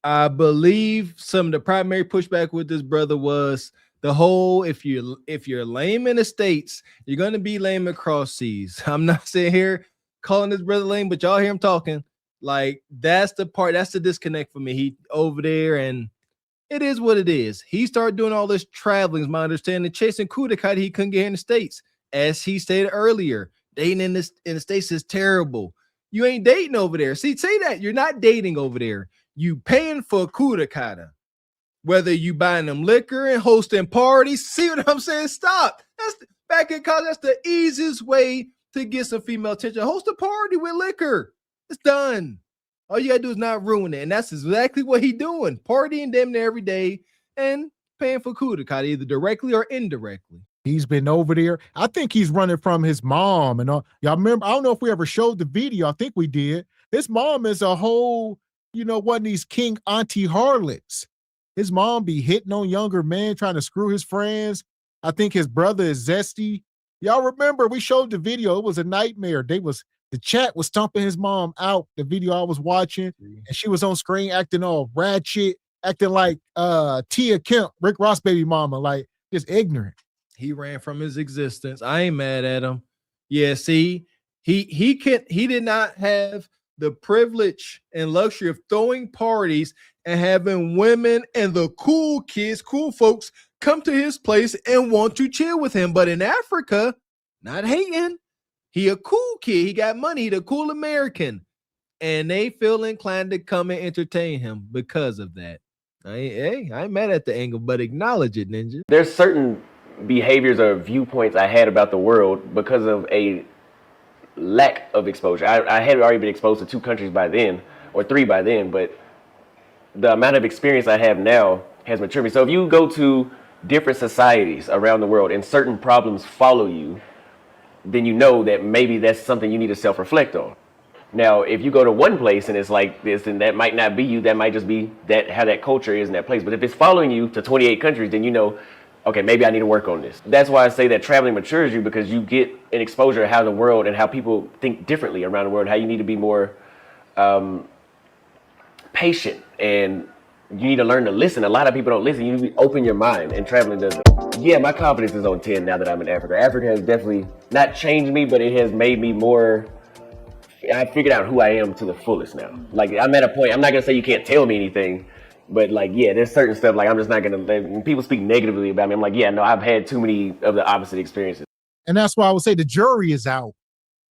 I believe some of the primary pushback with this brother was the whole if you're lame in the States, you're gonna be lame across seas. I'm not sitting here calling this brother lame, but y'all hear him talking. Like that's the disconnect for me. He over there, and it is what it is. He started doing all this traveling, is my understanding, chasing coup d'etat he couldn't get in the States. As he stated earlier, dating in the States is terrible. You ain't dating over there. See, say that you're not dating over there. You paying for coup d'etat. Whether you buying them liquor and hosting parties. See what I'm saying? Stop. Back in college, that's the easiest way to get some female attention. Host a party with liquor. It's done. All you gotta do is not ruin it. And that's exactly what he's doing. Partying damn near every day and paying for coup d'etat, either directly or indirectly. He's been over there. I think he's running from his mom. And y'all remember, I don't know if we ever showed the video. I think we did. His mom is a whole, one of these king auntie harlots. His mom be hitting on younger men, trying to screw his friends. I think his brother is zesty. Y'all remember we showed the video. It was a nightmare. The chat was stomping his mom out, the video I was watching, and she was on screen acting all ratchet, acting like Tia Kemp, Rick Ross baby mama, like just ignorant. He ran from his existence. I ain't mad at him. Yeah, see, he did not have the privilege and luxury of throwing parties and having women and the cool kids, cool folks come to his place and want to chill with him. But in Africa, not hating, he a cool kid. He got money. He the cool American. And they feel inclined to come and entertain him because of that. I ain't mad at the angle, but acknowledge it, Ninja. There's certain behaviors or viewpoints I had about the world because of a lack of exposure. I had already been exposed to 2 countries by then, or 3 by then, but the amount of experience I have now has matured me. So if you go to different societies around the world and certain problems follow you, then you know that maybe that's something you need to self-reflect on. Now, if you go to one place and it's like this, and that might not be you, that might just be that how that culture is in that place. But if it's following you to 28 countries, then you know, okay, maybe I need to work on this. That's why I say that traveling matures you, because you get an exposure of how the world and how people think differently around the world, how you need to be more patient, and you need to learn to listen. A lot of people don't listen. You need to open your mind, and traveling does it. Yeah, my confidence is on 10 now that I'm in Africa. Africa has definitely not changed me, but it has made me more. I figured out who I am to the fullest now. Like, I'm at a point, I'm not gonna say you can't tell me anything, but like, yeah, there's certain stuff, like, I'm just not gonna, when people speak negatively about me, I'm like, yeah, no, I've had too many of the opposite experiences. And that's why I would say the jury is out.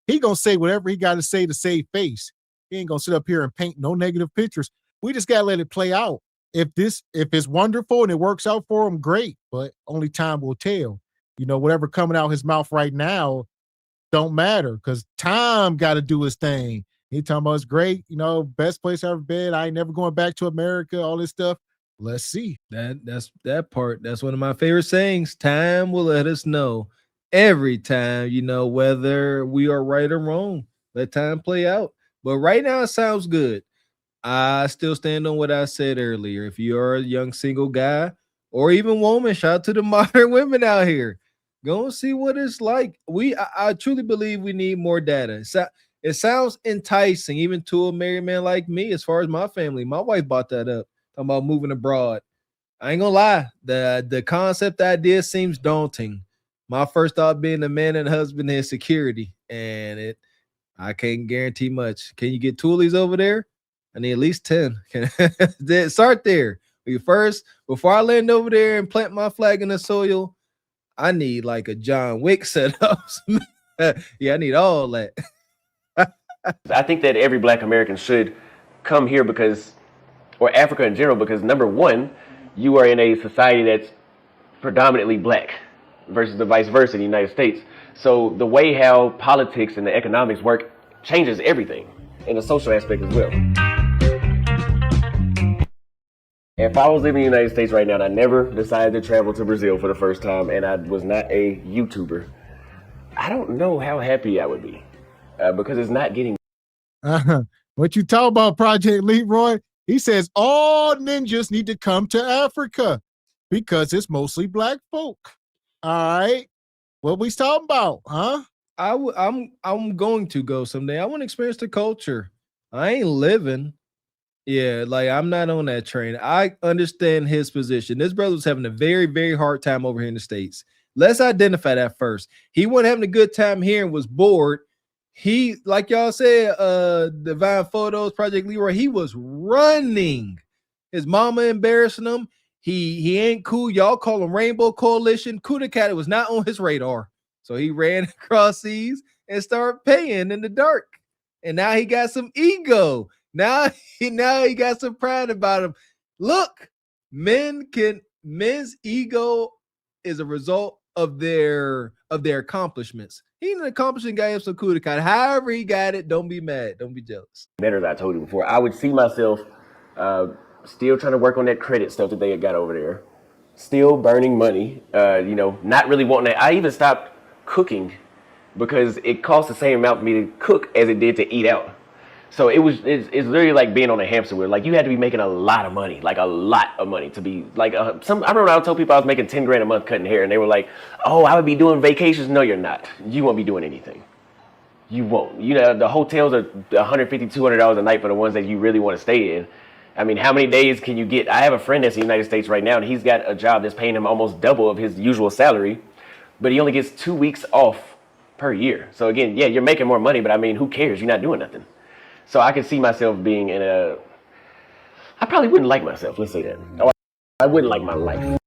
He gonna say whatever he got to save face. He ain't gonna sit up here and paint no negative pictures. We just gotta let it play out. If it's wonderful and it works out for him, great, but only time will tell. You know, whatever coming out his mouth right now don't matter, because time got to do his thing. He talking about it's great, you know, best place I've ever been. I ain't never going back to America, all this stuff. Let's see. That's that part. That's one of my favorite sayings. Time will let us know every time, you know, whether we are right or wrong. Let time play out. But right now it sounds good. I still stand on what I said earlier. If you are a young single guy or even woman, shout out to the modern women out here. Go and see what it's like. I truly believe we need more data. It sounds enticing, even to a married man like me, as far as my family. My wife brought that up, talking about moving abroad. I ain't gonna lie, the concept idea seems daunting. My first thought being a man and husband is security, and I can't guarantee much. Can you get toolies over there? I need at least 10. Start there. Before I land over there and plant my flag in the soil, I need like a John Wick setup. Yeah, I need all that. I think that every Black American should come here or Africa in general, because number one, you are in a society that's predominantly Black versus the vice versa in the United States. So the way how politics and the economics work changes everything, in the social aspect as well. If I was living in the United States right now and I never decided to travel to Brazil for the first time, and I was not a YouTuber, I don't know how happy I would be, because it's not getting. What you talk about, Project Leroy? He says all ninjas need to come to Africa because it's mostly Black folk. All right, what we talking about, huh? I'm going to go someday. I want to experience the culture. I ain't living. Yeah, like I'm not on that train. I understand his position. This brother was having a very, very hard time over here in the States. Let's identify that first. He wasn't having a good time here and was bored. He, like y'all said, Divine Photos, Project Leroy, he was running. His mama embarrassing him. He ain't cool. Y'all call him Rainbow Coalition. Kuda Cat was not on his radar. So he ran across seas and started paying in the dark. And now he got some ego. Now he got some pride about him. Look, men's ego is a result of their accomplishments. He an accomplishing guy of some Kuda Cat. However he got it, don't be mad. Don't be jealous. Better, as I told you before, I would see myself still trying to work on that credit stuff that they had got over there. Still burning money, not really wanting to. I even stopped cooking because it cost the same amount for me to cook as it did to eat out. So it's literally like being on a hamster wheel. Like, you had to be making a lot of money, to be like I remember I told people I was making 10 grand a month cutting hair, and they were like, "Oh, I would be doing vacations." No, you're not. You won't be doing anything. You won't. You know, the hotels are $150, $200 a night for the ones that you really want to stay in. I mean, how many days can you get? I have a friend that's in the United States right now, and he's got a job that's paying him almost double of his usual salary, but he only gets 2 weeks off per year. So again, yeah, you're making more money, but I mean, who cares? You're not doing nothing. So I could see myself being in a. I probably wouldn't like myself. Let's say that. Or I wouldn't like my life.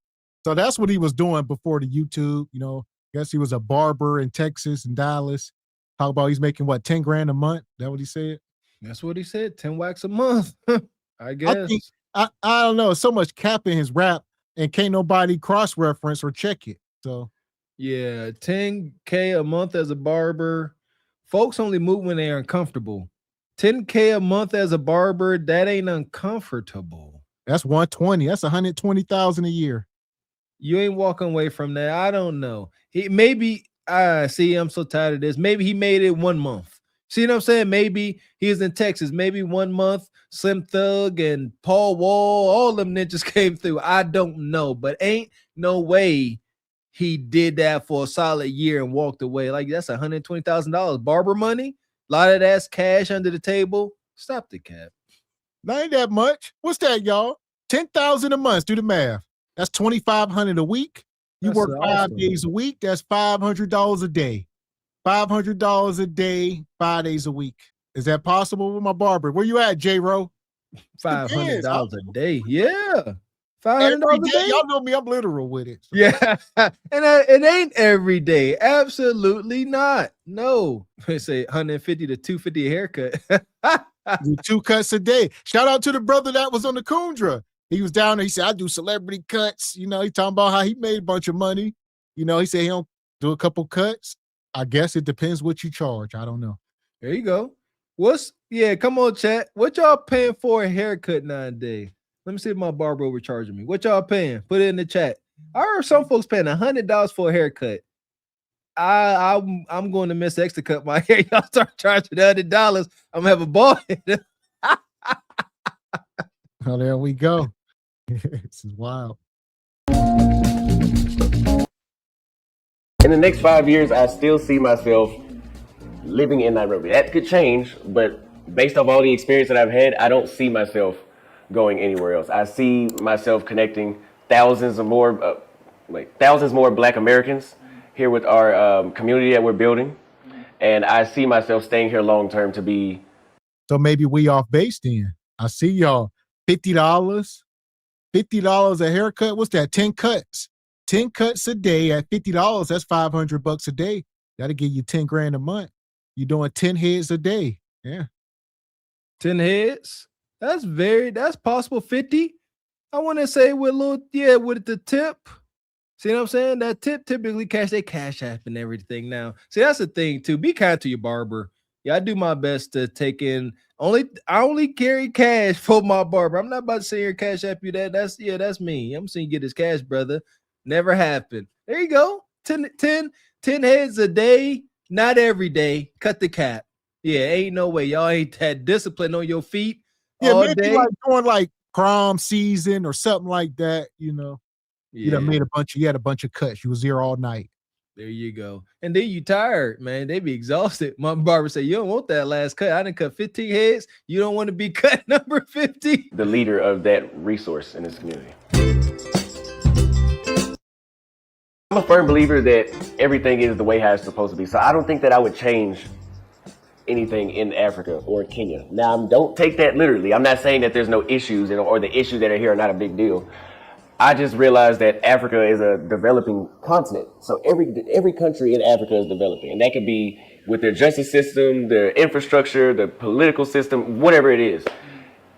So that's what he was doing before the YouTube. You know, guess he was a barber in Texas and Dallas. Talk about he's making what, 10 grand a month? That what he said? That's what he said. 10 wax a month. I guess. I think I don't know. So much cap in his rap, and can't nobody cross reference or check it. So yeah, 10K a month as a barber. Folks only move when they're uncomfortable. 10K a month as a barber, that ain't uncomfortable. that's 120. That's 120,000 a year. You ain't walking away from that. I don't know. He maybe I see. I'm so tired of this. Maybe he made it 1 month. See what I'm saying? Maybe he was in Texas. Maybe 1 month. Slim Thug and Paul Wall, all them ninjas came through. I don't know, but ain't no way he did that for a solid year and walked away. Like that's $120,000 barber money. A lot of that's cash under the table. Stop the cap. That ain't that much. What's that, y'all? 10,000 a month. Do the math. That's 2,500 a week. You That's work awesome. 5 days a week. That's $500 a day. $500 a day, 5 days a week. Is that possible with my barber? Where you at, J-Ro? $500 a day. Yeah. Every $500 a day, day. y'all know me. I'm literal with it. So. Yeah, and it ain't every day. Absolutely not. No, they say 150 to 250 a haircut. Do 2 cuts a day. Shout out to the brother that was on the Kundra. He was down there. He said, I do celebrity cuts. You know, he talking about how he made a bunch of money. You know, he said he don't do a couple cuts. I guess it depends what you charge. I don't know. There you go. Come on, chat. What y'all paying for a haircut nowadays? Let me see if my barber overcharging me. What y'all paying? Put it in the chat. I heard some folks paying $100 for a haircut. I'm going to Miss X to cut my hair. Y'all start charging $100. I'm gonna have a ball head. Oh, there we go. This is wild. In the next 5 years, I still see myself living in Nairobi. That could change, but based off all the experience that I've had, I don't see myself going anywhere else. I see myself connecting thousands more Black Americans here with our community that we're building, and I see myself staying here long term to be. So maybe we off base then. I see y'all $50 a haircut. What's that? 10 cuts. 10 cuts a day at $50. That's $500 a day. That'll give you 10 grand a month. You're doing 10 heads a day. Yeah. 10 heads. That's possible. 50. I want to say with the tip. See what I'm saying? That tip typically they cash app and everything now. See, that's the thing too. Be kind to your barber. Yeah, I do my best to take in I only carry cash for my barber. I'm not about to sit here and cash app you that. That's me. I'm saying get his cash, brother. Never happened. There you go. 10 heads a day, not every day. Cut the cap. Yeah, ain't no way. Y'all ain't had discipline on your feet all maybe day. like going like prom season or something like that, you know. Yeah. You done you had a bunch of cuts. You was here all night. There you go. And then you tired, man. They be exhausted. My barber say, you don't want that last cut. I done cut 15 heads. You don't want to be cut number 50. The leader of that resource in this community. I'm a firm believer that everything is the way how it's supposed to be. So I don't think that I would change anything in Africa or Kenya. Now, don't take that literally. I'm not saying that there's no issues or the issues that are here are not a big deal. I just realized that Africa is a developing continent. So every country in Africa is developing. And that could be with their justice system, their infrastructure, the political system, whatever it is.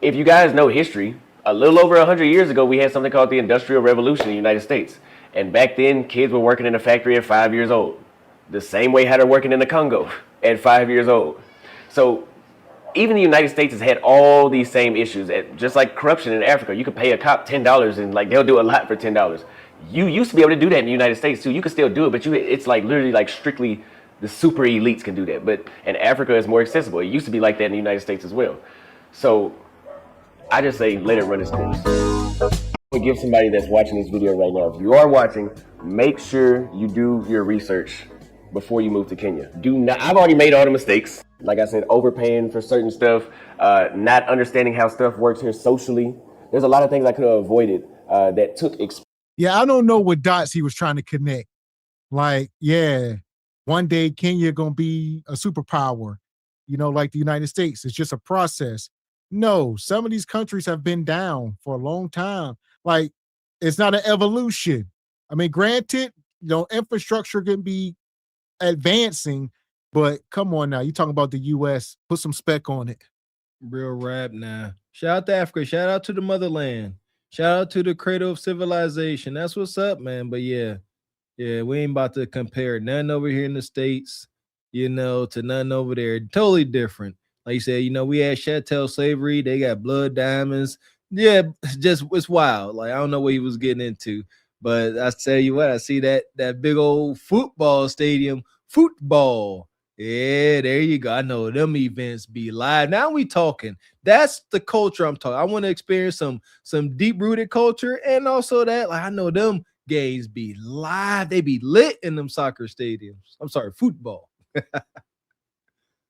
If you guys know history, a little over 100 years ago, we had something called the Industrial Revolution in the United States. And back then, kids were working in a factory at 5 years old. The same way how they're working in the Congo at 5 years old. So even the United States has had all these same issues, just like corruption in Africa. You could pay a cop $10 and like they'll do a lot for $10. You used to be able to do that in the United States too. You can still do it, but it's like literally like strictly the super elites can do that. But in Africa, it's more accessible. It used to be like that in the United States as well. So I just say let it run its course. I would give somebody that's watching this video right now, if you are watching, make sure you do your research before you move to Kenya. I've already made all the mistakes. Like I said, overpaying for certain stuff, not understanding how stuff works here socially. There's a lot of things I could have avoided that took experience. Yeah, I don't know what dots he was trying to connect. Like, yeah, one day Kenya gonna be a superpower. like the United States. It's just a process. No, some of these countries have been down for a long time. Like, it's not an evolution. I mean, granted, infrastructure can be advancing, but come on now. You talking about the US, put some spec on it. Real rap now. Shout out to Africa. Shout out to the motherland. Shout out to the cradle of civilization. That's what's up, man. But yeah, we ain't about to compare nothing over here in the States, to nothing over there. Totally different. Like you said, we had chattel slavery. They got blood diamonds. Yeah, it's wild. Like, I don't know what he was getting into. But I tell you what, I see that big old football stadium. Football. Yeah, there you go. I know them events be live. Now we talking. That's the culture I'm talking. I want to experience some deep-rooted culture, and also that, like, I know them games be live. They be lit in them soccer stadiums. I'm sorry, football.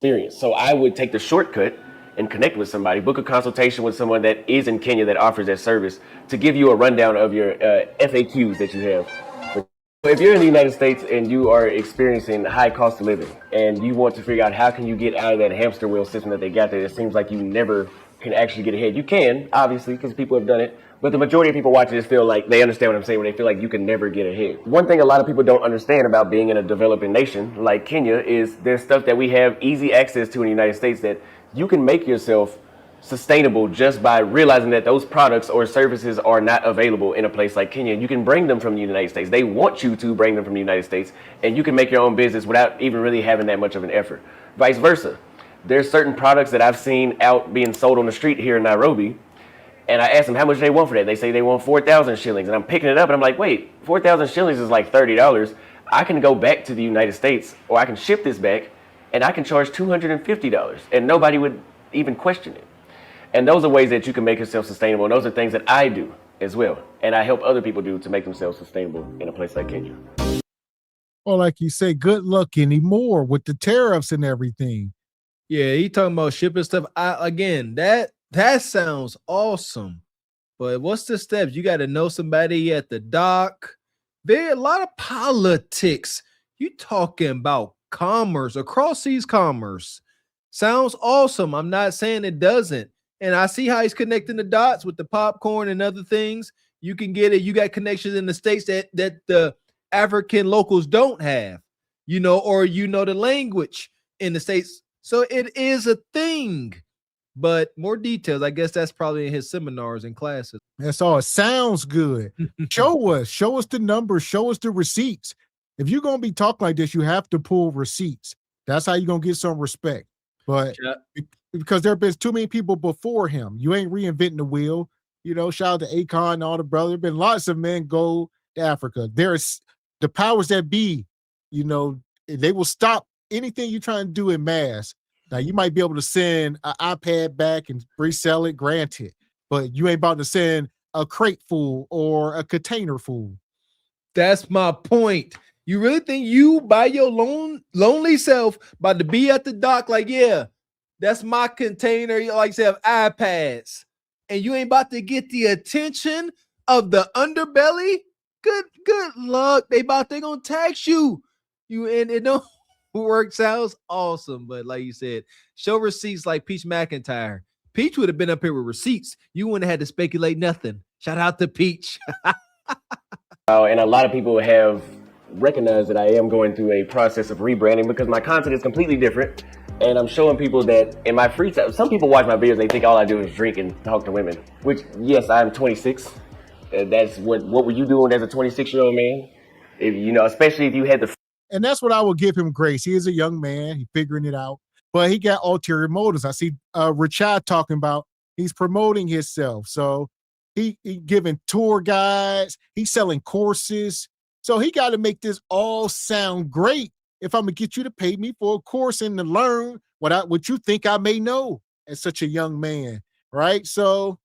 Experience. So I would take the shortcut and connect with somebody, book a consultation with someone that is in Kenya that offers that service to give you a rundown of your FAQs that you have. If you're in the United States and you are experiencing high cost of living and you want to figure out how can you get out of that hamster wheel system that they got there, it seems like you never can actually get ahead. You can, obviously, because people have done it, but the majority of people watching this feel like they understand what I'm saying when they feel like you can never get ahead. One thing a lot of people don't understand about being in a developing nation like Kenya is there's stuff that we have easy access to in the United States that you can make yourself sustainable just by realizing that those products or services are not available in a place like Kenya. You can bring them from the United States. They want you to bring them from the United States, and you can make your own business without even really having that much of an effort. Vice versa. There's certain products that I've seen out being sold on the street here in Nairobi, and I asked them how much they want for that. They say they want 4,000 shillings, and I'm picking it up, and I'm like, wait, 4,000 shillings is like $30. I can go back to the United States, or I can ship this back, and I can charge $250, and nobody would even question it. And those are ways that you can make yourself sustainable. And those are things that I do as well. And I help other people do to make themselves sustainable in a place like Kenya. Well, like you say, good luck anymore with the tariffs and everything. Yeah, he talking about shipping stuff. Again, that sounds awesome. But what's the steps? You got to know somebody at the dock. There a lot of politics. You talking about commerce, across seas commerce. Sounds awesome. I'm not saying it doesn't. And I see how he's connecting the dots with the popcorn and other things. You can get it. You got connections in the States that the African locals don't have, or the language in the States. So it is a thing. But more details, I guess that's probably in his seminars and classes. That's all. It sounds good. Show us the numbers. Show us the receipts. If you're going to be talking like this, you have to pull receipts. That's how you're going to get some respect. But because there have been too many people before him. You ain't reinventing the wheel. Shout out to Akon and all the brothers. There have been lots of men go to Africa. There's the powers that be, they will stop anything you're trying to do in mass. Now, you might be able to send an iPad back and resell it, granted, but you ain't about to send a crate full or a container full. That's my point. You really think you, by your lonely self, about to be at the dock like, yeah, that's my container, like I said, of iPads, and you ain't about to get the attention of the underbelly? Good luck. They gonna tax you. And it don't work. Sounds awesome, but like you said, show receipts like Peach McIntyre. Peach would have been up here with receipts. You wouldn't have had to speculate nothing. Shout out to Peach. And a lot of people have recognized that I am going through a process of rebranding because my content is completely different. And I'm showing people that in my free time, some people watch my videos, they think all I do is drink and talk to women, which, yes, I'm 26. That's what were you doing as a 26-year-old man? Especially if you had the... And that's what I will give him grace. He is a young man. He's figuring it out. But he got ulterior motives. I see Rashad talking about he's promoting himself. So he giving tour guides. He's selling courses. So he got to make this all sound great if I'm going to get you to pay me for a course and to learn what you think I may know as such a young man, right? So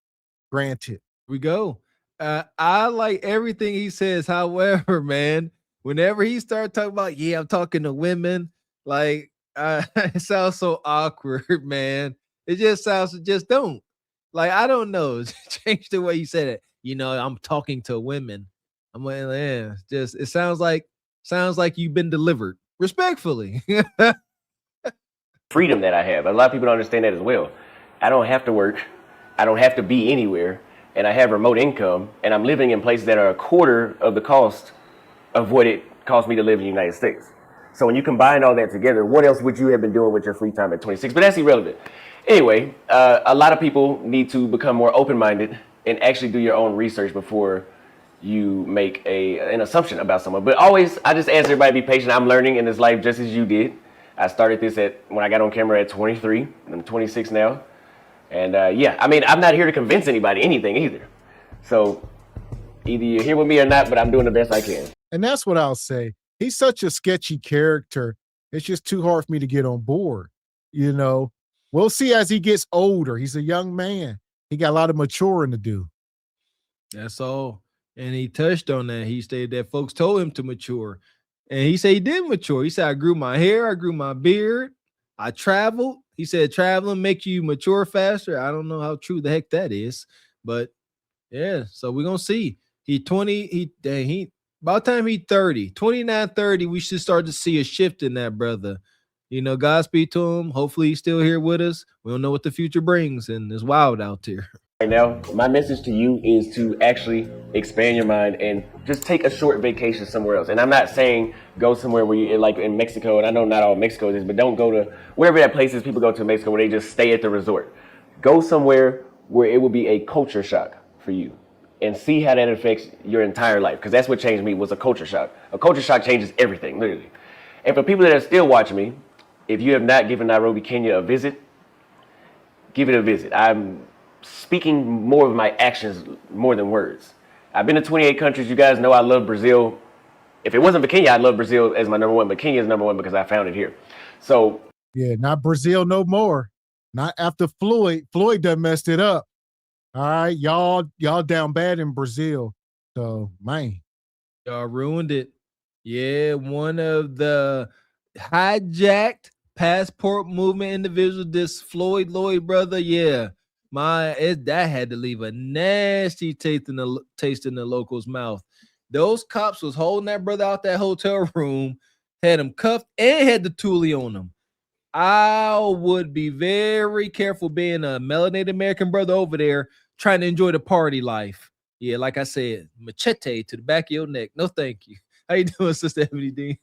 granted. We go. I like everything he says. However, man, whenever he started talking about, I'm talking to women, like, it sounds so awkward, man. It just don't. Like, I don't know. Change the way you said it. I'm talking to women. I'm like, yeah, it sounds like you've been delivered. Respectfully. freedom that I have. A lot of people don't understand that as well. I don't have to work. I don't have to be anywhere. And I have remote income. And I'm living in places that are a quarter of the cost of what it cost me to live in the United States. So when you combine all that together, what else would you have been doing with your free time at 26? But that's irrelevant. Anyway, a lot of people need to become more open-minded and actually do your own research before you make an assumption about someone. But always, I just ask everybody to be patient. I'm learning in this life just as you did. I started this when I got on camera at 23. I'm 26 now. And yeah, I mean, I'm not here to convince anybody anything either. So either you're here with me or not, but I'm doing the best I can. And that's what I'll say. He's such a sketchy character. It's just too hard for me to get on board. You know, we'll see as he gets older. He's a young man. He got a lot of maturing to do. That's all. And he touched on that. He stated that folks told him to mature. And he said he did mature. He said, I grew my hair, I grew my beard, I traveled. He said traveling makes you mature faster. I don't know how true the heck that is. But yeah, so we're gonna see. He 20, by the time he 30, 29, 30, we should start to see a shift in that brother. You know, Godspeed to him. Hopefully he's still here with us. We don't know what the future brings, and it's wild out there. Right now, my message to you is to actually expand your mind and just take a short vacation somewhere else. And I'm not saying go somewhere where you, like in Mexico, and I know not all Mexico is, but don't go to wherever that place is people go to in Mexico where they just stay at the resort. Go somewhere where it will be a culture shock for you and see how that affects your entire life. Because that's what changed me, was a culture shock. A culture shock changes everything, literally. And for people that are still watching me, if you have not given Nairobi, Kenya a visit, give it a visit. I'm speaking more of my actions more than words. I've been to 28 countries. You guys know I love Brazil. If it wasn't for Kenya, I'd love Brazil as my number one, but Kenya is number one because I found it here. So yeah, not Brazil no more. Not after Floyd. Floyd done messed it up. All right, y'all down bad in Brazil. So man, y'all ruined it. Yeah, one of the hijacked passport movement individuals, this Floyd Lloyd brother. Yeah. That had to leave a nasty taste in the locals' mouth. Those cops was holding that brother out that hotel room, had him cuffed, and had the toolie on him. I would be very careful being a melanated American brother over there trying to enjoy the party life. Yeah, like I said, machete to the back of your neck. No, thank you. How you doing, Sister Ebony Dean?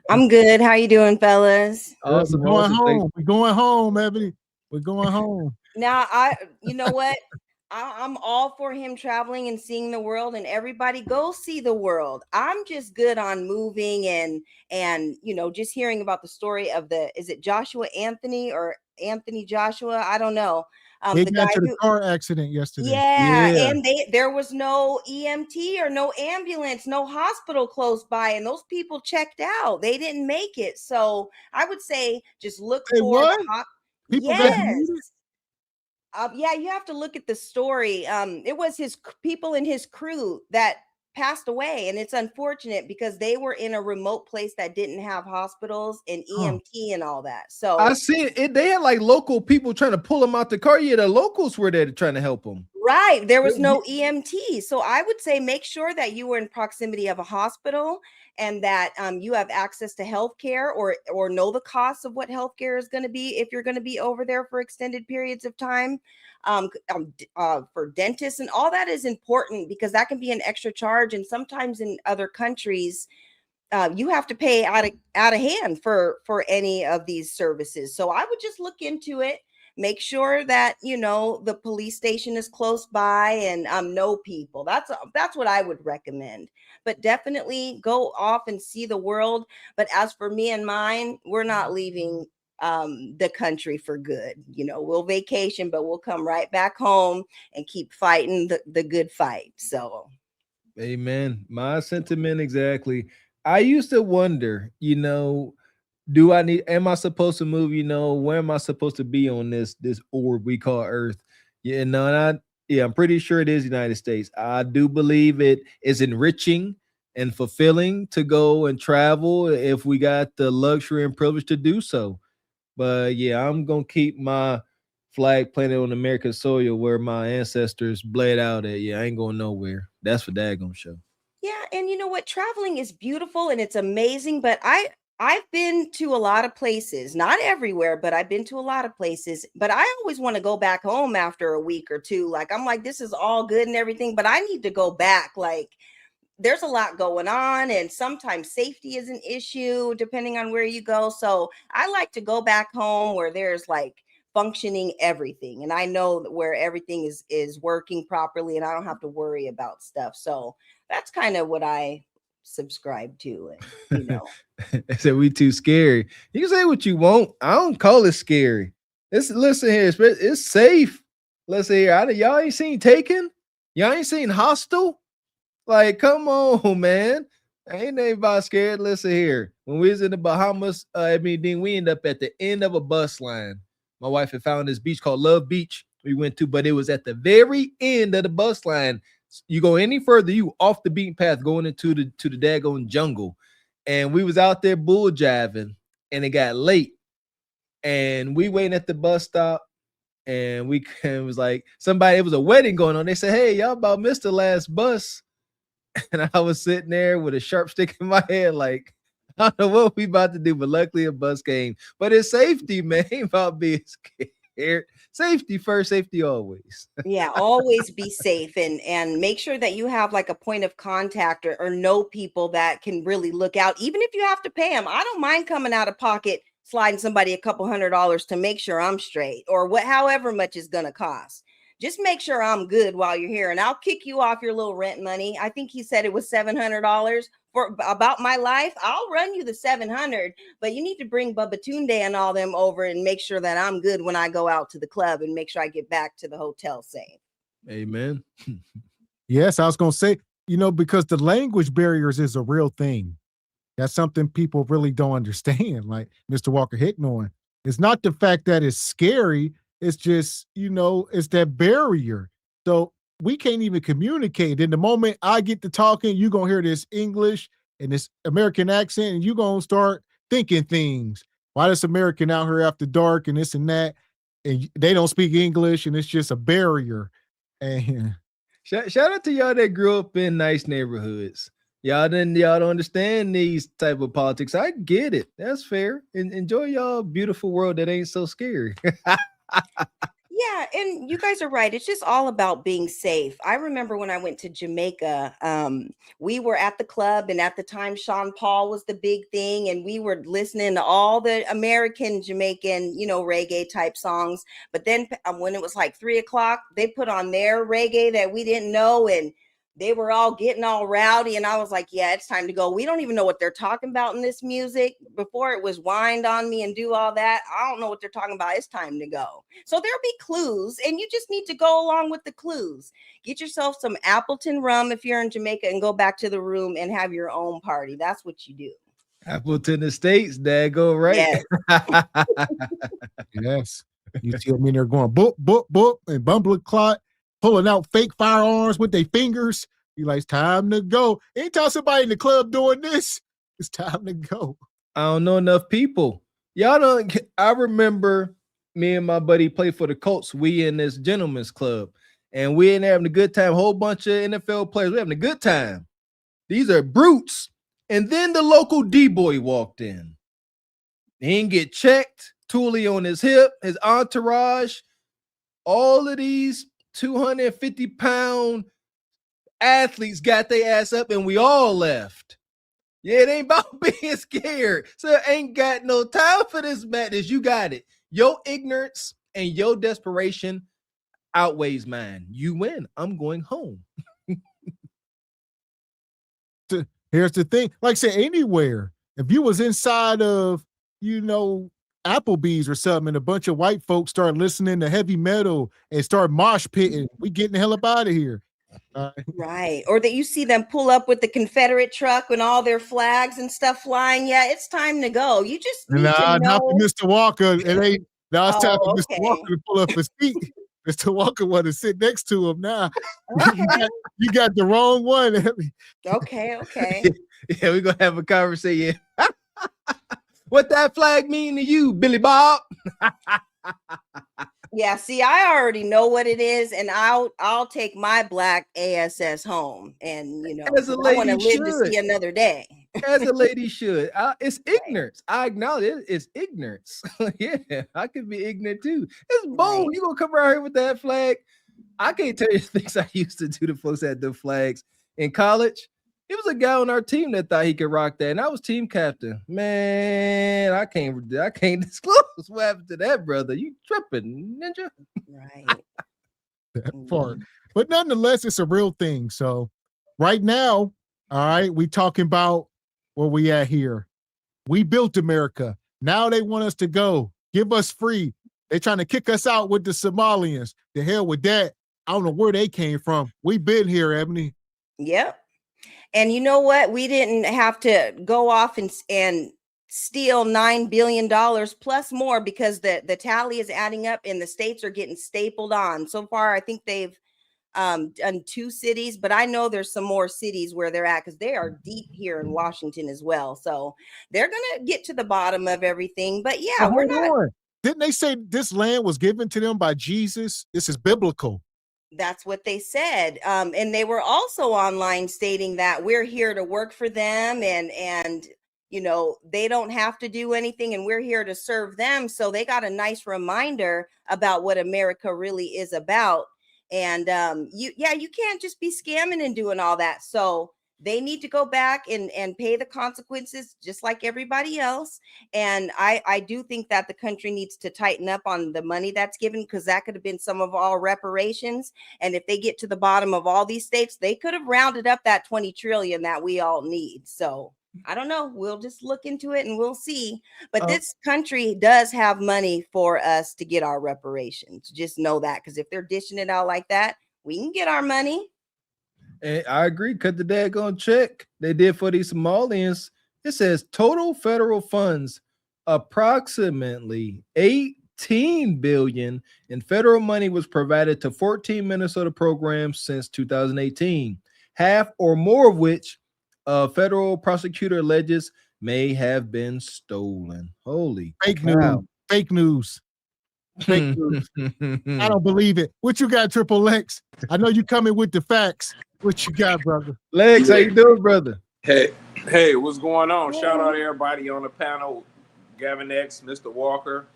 I'm good. How you doing, fellas? Awesome. We're going home. We're going home, Ebony. We're going home. Now, you know what? I'm all for him traveling and seeing the world, and everybody go see the world. I'm just good on moving and you know, just hearing about the story of is it Joshua Anthony or Anthony Joshua? I don't know. They got to the car accident yesterday. Yeah, and there was no EMT or no ambulance, no hospital close by, and those people checked out. They didn't make it. So I would say just look for the people. Yes. Yeah, you have to look at the story. It was his people in his crew that passed away, and it's unfortunate because they were in a remote place that didn't have hospitals and EMT and all that. So I see it. They had like local people trying to pull him out the car. Yeah, the locals were there trying to help him. Right. There was no EMT. So I would say make sure that you were in proximity of a hospital and that you have access to healthcare or know the costs of what healthcare is going to be if you're going to be over there for extended periods of time. For dentists and all that is important because that can be an extra charge. And sometimes in other countries, you have to pay out of hand for any of these services. So I would just look into it. Make sure that, you know, the police station is close by and know people. That's what I would recommend. But definitely go off and see the world. But as for me and mine, we're not leaving the country for good. You know, we'll vacation, but we'll come right back home and keep fighting the good fight. So, amen. My sentiment exactly. I used to wonder, you know, am I supposed to move? You know, where am I supposed to be on this orb we call Earth? Yeah, no, I'm pretty sure it is United States. I do believe it is enriching and fulfilling to go and travel if we got the luxury and privilege to do so. But yeah, I'm gonna keep my flag planted on American soil where my ancestors bled out at. Yeah, I ain't going nowhere. That's for daggone show. Yeah, and you know what? Traveling is beautiful and it's amazing, but I I've been to a lot of places, not everywhere, but I've been to a lot of places. But I always want to go back home after a week or two. Like, I'm like, this is all good and everything, but I need to go back. Like, there's a lot going on, and sometimes safety is an issue depending on where you go. So I like to go back home where there's like functioning everything, and I know that where everything is working properly, and I don't have to worry about stuff. So that's kind of what I subscribe to, and They said we too scary. You can say what you want. I don't call it scary. It's listen here, it's safe. Listen here. Y'all ain't seen Taken? Y'all ain't seen Hostel? Like, come on, man. Ain't anybody scared. Listen here. When we was in the Bahamas, then we ended up at the end of a bus line. My wife had found this beach called Love Beach. We went to, but it was at the very end of the bus line. You go any further, you off the beaten path, going into the daggone jungle. And we was out there bull jiving, and it got late. And we waiting at the bus stop, and it was like it was a wedding going on. They said, "Hey, y'all about missed the last bus." And I was sitting there with a sharp stick in my head, like, I don't know what we about to do, but luckily a bus came. But it's safety, man. Ain't about being scared. Safety first, safety always. yeah, always be safe, and make sure that you have like a point of contact, or know people that can really look out, even if you have to pay them. I don't mind coming out of pocket, sliding somebody a couple $100 to make sure I'm straight, or however much is gonna cost. Just make sure I'm good while you're here, and I'll kick you off your little rent money. I think he said it was $700 for about my life. I'll run you the 700, but you need to bring Bubba Tunde and all them over and make sure that I'm good when I go out to the club, and make sure I get back to the hotel safe. Amen. Yes, I was going to say, because the language barriers is a real thing. That's something people really don't understand. Like Mr. Walker Hickman, it's not the fact that it's scary. It's just, it's that barrier. So we can't even communicate. In the moment I get to talking, you're going to hear this English and this American accent, and you're going to start thinking things. Why this American out here after dark and this and that? And they don't speak English, and it's just a barrier. And Shout out to y'all that grew up in nice neighborhoods. Y'all don't understand these type of politics. I get it. That's fair. Enjoy y'all beautiful world that ain't so scary. Yeah, and you guys are right. It's just all about being safe. I remember when I went to Jamaica, we were at the club, and at the time Sean Paul was the big thing, and we were listening to all the American Jamaican, reggae type songs. But then when it was like 3 o'clock, they put on their reggae that we didn't know, and they were all getting all rowdy, and I was like, yeah, it's time to go. We don't even know what they're talking about in this music. Before it was wind on me and do all that, I don't know what they're talking about. It's time to go. So there'll be clues, and you just need to go along with the clues. Get yourself some Appleton rum if you're in Jamaica, and go back to the room and have your own party. That's what you do. Appleton Estates, there go right. Yes. Yes. You see them in there going boop, boop, boop, and bumbling clot, pulling out fake firearms with their fingers. You like, it's time to go. Anytime somebody in the club doing this, it's time to go. I don't know enough people. Y'all don't. I remember me and my buddy play for the Colts. We in this gentleman's club, and we in there having a good time. Whole bunch of NFL players. We having a good time. These are brutes. And then the local D-boy walked in. He didn't get checked. Toolie on his hip, his entourage, all of these 250-pound athletes got their ass up, and we all left. Yeah, it ain't about being scared. So ain't got no time for this madness. You got it. Your ignorance and your desperation outweighs mine. You win. I'm going home. Here's the thing. Like I said, anywhere. If you was inside of, Applebee's or something, and a bunch of white folks start listening to heavy metal and start mosh pitting, we getting the hell up out of here. Right. Or that you see them pull up with the Confederate truck and all their flags and stuff flying. Yeah, it's time to go. You just need to know. Not for Mr. Walker. It ain't. Now it's time for Mr. Okay. Walker to pull up his seat. Mr. Walker want to sit next to him now. Okay. You got the wrong one. Okay. Yeah, we're going to have a conversation. What that flag mean to you, Billy Bob? Yeah, see, I already know what it is, and I'll take my black ASS home, and As a I want to lady live to see another day. as a lady should. It's Right. ignorance. I acknowledge it. It's ignorance. Yeah, I could be ignorant too. It's bold. Right. You gonna come around here with that flag? I can't tell you the things I used to do to folks that had the flags in college. It was a guy on our team that thought he could rock that, and I was team captain. Man, I can't disclose what happened to that, brother. You tripping, ninja? Right. That part. But nonetheless, it's a real thing. So right now, all right, we talking about where we at here. We built America. Now they want us to go. Give us free. They're trying to kick us out with the Somalians. The hell with that. I don't know where they came from. We been here, Ebony. Yep. And you know what? We didn't have to go off and steal $9 billion plus more, because the tally is adding up and the states are getting stapled on. So far, I think they've done 2 cities, but I know there's some more cities where they're at, because they are deep here in Washington as well. So they're gonna get to the bottom of everything. But yeah, Now, we're hold not. on. Didn't they say this land was given to them by Jesus? This is biblical. That's what they said. And they were also online stating that we're here to work for them, and you know, they don't have to do anything, and we're here to serve them. So they got a nice reminder about what America really is about. And you can't just be scamming and doing all that. So they need to go back and pay the consequences just like everybody else. And I do think that the country needs to tighten up on the money that's given, because that could have been some of all reparations. And if they get to the bottom of all these states, they could have rounded up that 20 trillion that we all need. So I don't know. We'll just look into it and we'll see. But this country does have money for us to get our reparations. Just know that, because if they're dishing it out like that, we can get our money. And I agree. Cut the daggone check they did for these Somalians. It says total federal funds approximately 18 billion in federal money was provided to 14 Minnesota programs since 2018. Half or more of which a federal prosecutor alleges may have been stolen. Holy Fake cow. news. Fake news. Fake news. I don't believe it. What you got, Triple X? I know you coming with the facts. What you got, brother? Lex, how you doing, brother? Hey, what's going on? Shout out to everybody on the panel. Gavin X, Mr. Walker,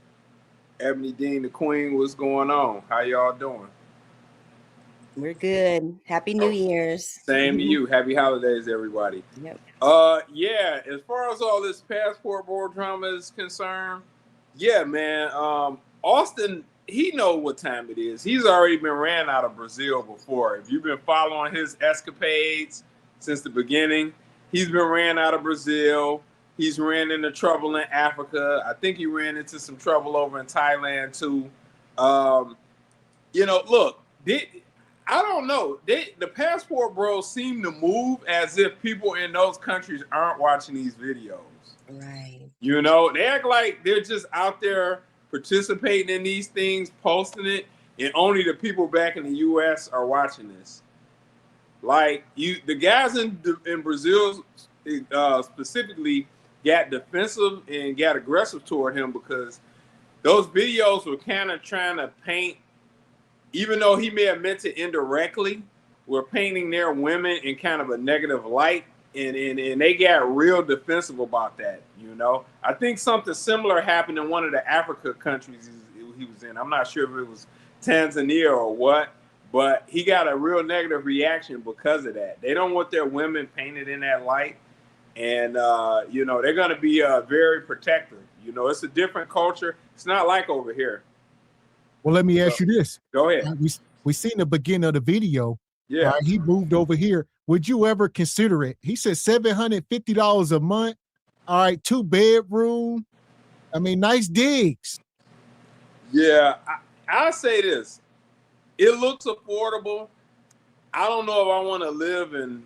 Ebony Dean, the Queen. What's going on? How y'all doing? We're good. Happy New Year's. Same to you. Happy holidays, everybody. Yep. Yeah, as far as all this passport board drama is concerned, yeah, man. Austin, he know what time it is. He's already been ran out of Brazil before. If you've been following his escapades since the beginning, he's been ran out of Brazil. He's ran into trouble in Africa. I think he ran into some trouble over in Thailand too. You know, look, I don't know. The passport bros seem to move as if people in those countries aren't watching these videos. Right. You know, they act like they're just out there participating in these things, posting it, and only the people back in the U.S. are watching this. Like the guys in Brazil specifically got defensive and got aggressive toward him, because those videos were kind of trying to paint, even though he may have meant it indirectly, were painting their women in kind of a negative light, and they got real defensive about that. You know, I think something similar happened in one of the Africa countries he was in. I'm not sure if it was Tanzania or what, but he got a real negative reaction because of that. They don't want their women painted in that light, and you know, they're going to be very protective. You know, it's a different culture. It's not like over here. Well, let me ask you this. Go ahead. We seen the beginning of the video. Yeah. He moved over here. Would you ever consider it? He said $750 a month. All right, 2-bedroom. I mean, nice digs. Yeah, I'll say this. It looks affordable. I don't know if I want to live in,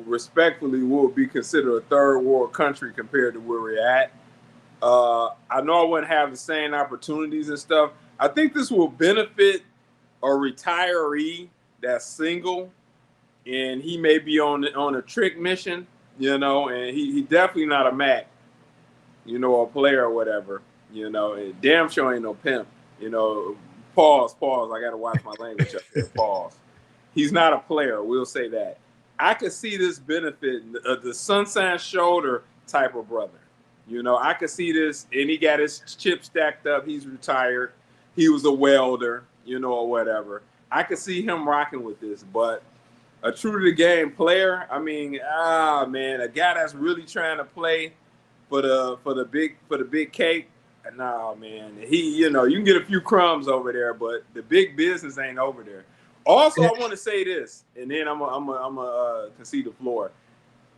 respectfully, what would be considered a third world country compared to where we're at. I know I wouldn't have the same opportunities and stuff. I think this will benefit a retiree that's single, and he may be on a trick mission, you know, and he definitely not a Mac, you know, a player or whatever, you know, and damn sure ain't no pimp, you know. Pause. I got to watch my language up here. Pause. He's not a player. We'll say that. I could see this benefit the Sunshine Shoulder type of brother. You know, I could see this, and he got his chip stacked up. He's retired. He was a welder, you know, or whatever. I could see him rocking with this, but a true to the game player, I mean, man, a guy that's really trying to play for the big cake. Nah, man, you know, you can get a few crumbs over there, but the big business ain't over there. Also, I want to say this, and then I'm a concede the floor.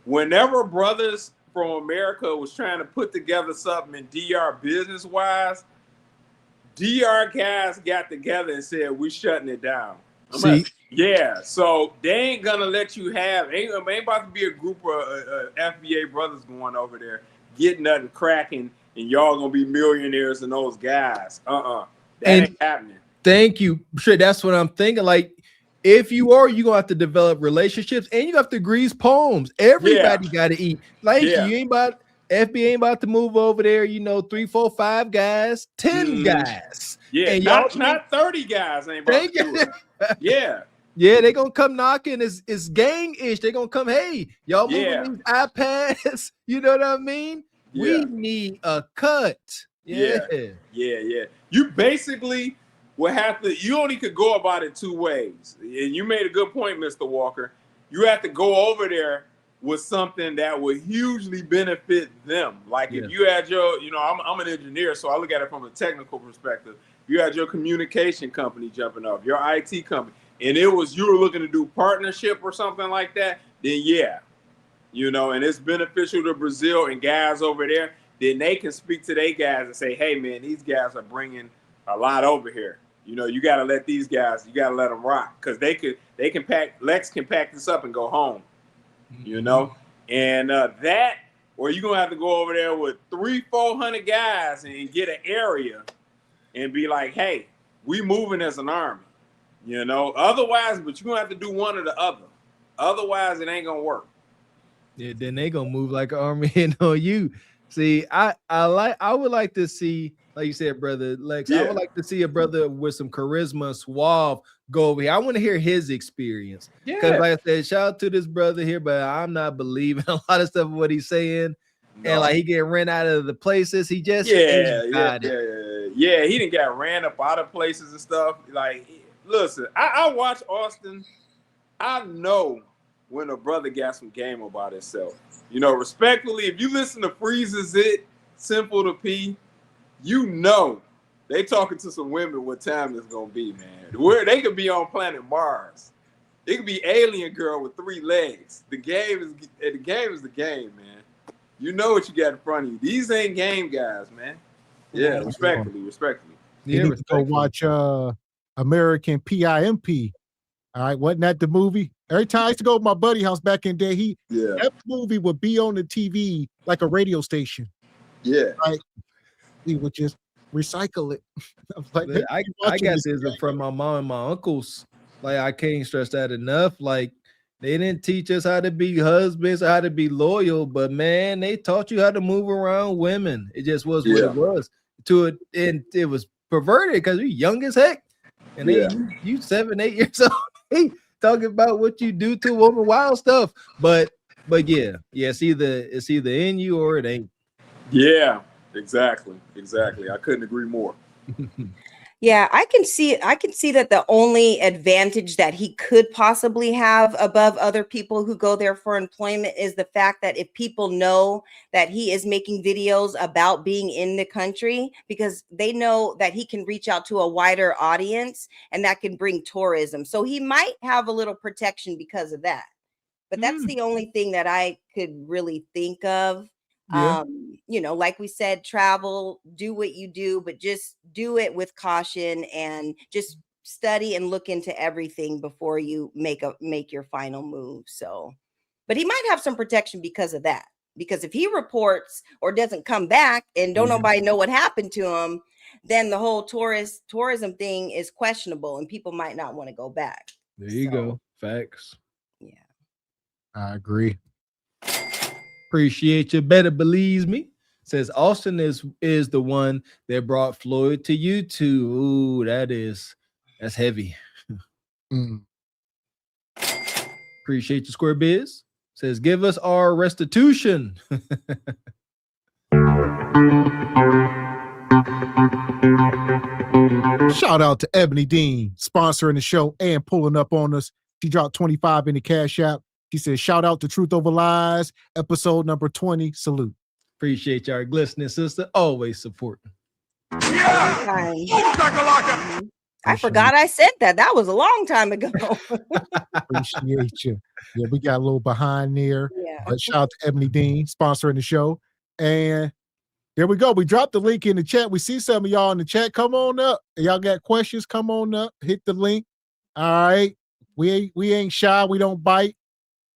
Whenever brothers from America was trying to put together something in DR business wise, DR guys got together and said, we shutting it down. Yeah, so they ain't gonna let you have, ain't about to be a group of FBA brothers going over there, getting nothing cracking, and y'all gonna be millionaires and those guys. That ain't happening. Thank you. Sure, that's what I'm thinking. Like, if you are, you're gonna have to develop relationships and you have to grease palms. Everybody gotta eat. Like you ain't about FBA ain't about to move over there, you know, 3, 4, 5 guys, 10 guys. Yeah, and not 30 guys ain't about to do it. Yeah. Yeah, they gonna come knocking. It's gang-ish. They gonna come, hey, y'all moving these iPads. You know what I mean? Yeah. We need a cut. Yeah. You basically will have to, you only could go about it 2 ways. And you made a good point, Mr. Walker. You have to go over there with something that would hugely benefit them. Like if you had your, you know, I'm an engineer, so I look at it from a technical perspective. You had your communication company jumping off, your IT company, and you were looking to do partnership or something like that, then you know, and it's beneficial to Brazil and guys over there, then they can speak to their guys and say, hey, man, these guys are bringing a lot over here. You know, you got to let these guys, you got to let them rock, because Lex can pack this up and go home, you know, and that, or you're going to have to go over there with 300-400 guys and get an area and be like, hey, we moving as an army, you know, otherwise, but you're going to have to do one or the other. Otherwise, it ain't going to work. Yeah, then they gonna move like an army in on you. See, I would like to see, like you said, brother Lex. I would like to see a brother with some charisma, suave, go over here. I want to hear his experience. Because like I said, shout out to this brother here, but I'm not believing a lot of stuff of what he's saying. No. And like he getting ran out of the places. He just he didn't get ran up out of places and stuff. Like, listen, I watch Austin. I know when a brother got some game about himself. You know, respectfully, if you listen to Freeze's It, Simple to P, you know they talking to some women what time it's gonna be, man. Where they could be on planet Mars. It could be alien girl with 3 legs. The game is the game, man. You know what you got in front of you. These ain't game guys, man. Yeah, respectfully. You need to go watch American PIMP. All right, wasn't that the movie? Every time I used to go to my buddy's house back in the day, that movie would be on the TV like a radio station. Yeah. Like, we would just recycle it. Like, I got this from my mom and my uncles. Like, I can't stress that enough. Like, they didn't teach us how to be husbands or how to be loyal, but man, they taught you how to move around women. It just was what it was. And it was perverted because you're young as heck. And you 7, 8 years old. Hey, talking about what you do to a woman, wild stuff. But it's either in you or it ain't. Yeah, exactly. I couldn't agree more. Yeah, I can see that the only advantage that he could possibly have above other people who go there for employment is the fact that if people know that he is making videos about being in the country, because they know that he can reach out to a wider audience and that can bring tourism. So he might have a little protection because of that. But that's the only thing that I could really think of. You know, like we said, travel, do what you do, but just do it with caution and just study and look into everything before you make your final move. So, but he might have some protection because of that. Because if he reports or doesn't come back and don't nobody know what happened to him, then the whole tourism thing is questionable and people might not want to go back. There you go. Facts. Yeah. I agree. Appreciate you. Better believe me. Says Austin is the one that brought Floyd to YouTube. Ooh, that's heavy. Appreciate you, Square Biz. Says, give us our restitution. Shout out to Ebony Dean, sponsoring the show and pulling up on us. She dropped 25 in the Cash App. She says, shout out to Truth Over Lies, episode number 20. Salute. Appreciate y'all listening, sister. Always supporting. Yeah. I forgot I said that. That was a long time ago. Appreciate you. Yeah, we got a little behind there. Yeah. But shout out to Ebony Dean, sponsoring the show. And there we go. We dropped the link in the chat. We see some of y'all in the chat. Come on up. Y'all got questions? Come on up. Hit the link. All right. We ain't shy. We don't bite.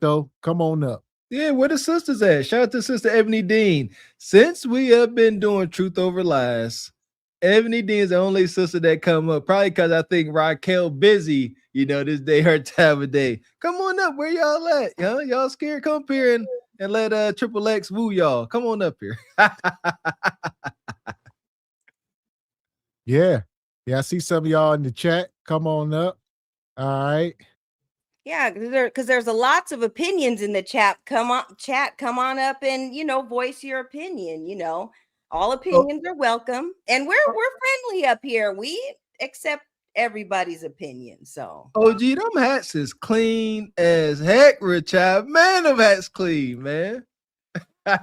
So come on up. Yeah, where the sisters at? Shout out to Sister Ebony Dean. Since we have been doing Truth Over Lies, Ebony Dean is the only sister that come up. Probably because I think Raquel busy, this day, her time of day. Come on up. Where y'all at? Y'all scared? Come up here and let Triple X woo y'all. Come on up here. Yeah. I see some of y'all in the chat. Come on up. All right. Yeah, because there's a lots of opinions in the chat. Come on up and voice your opinion. All opinions are welcome, and we're friendly up here. We accept everybody's opinion. So OG, them hats is clean as heck, Richard. Man, them hats clean, man. Hey,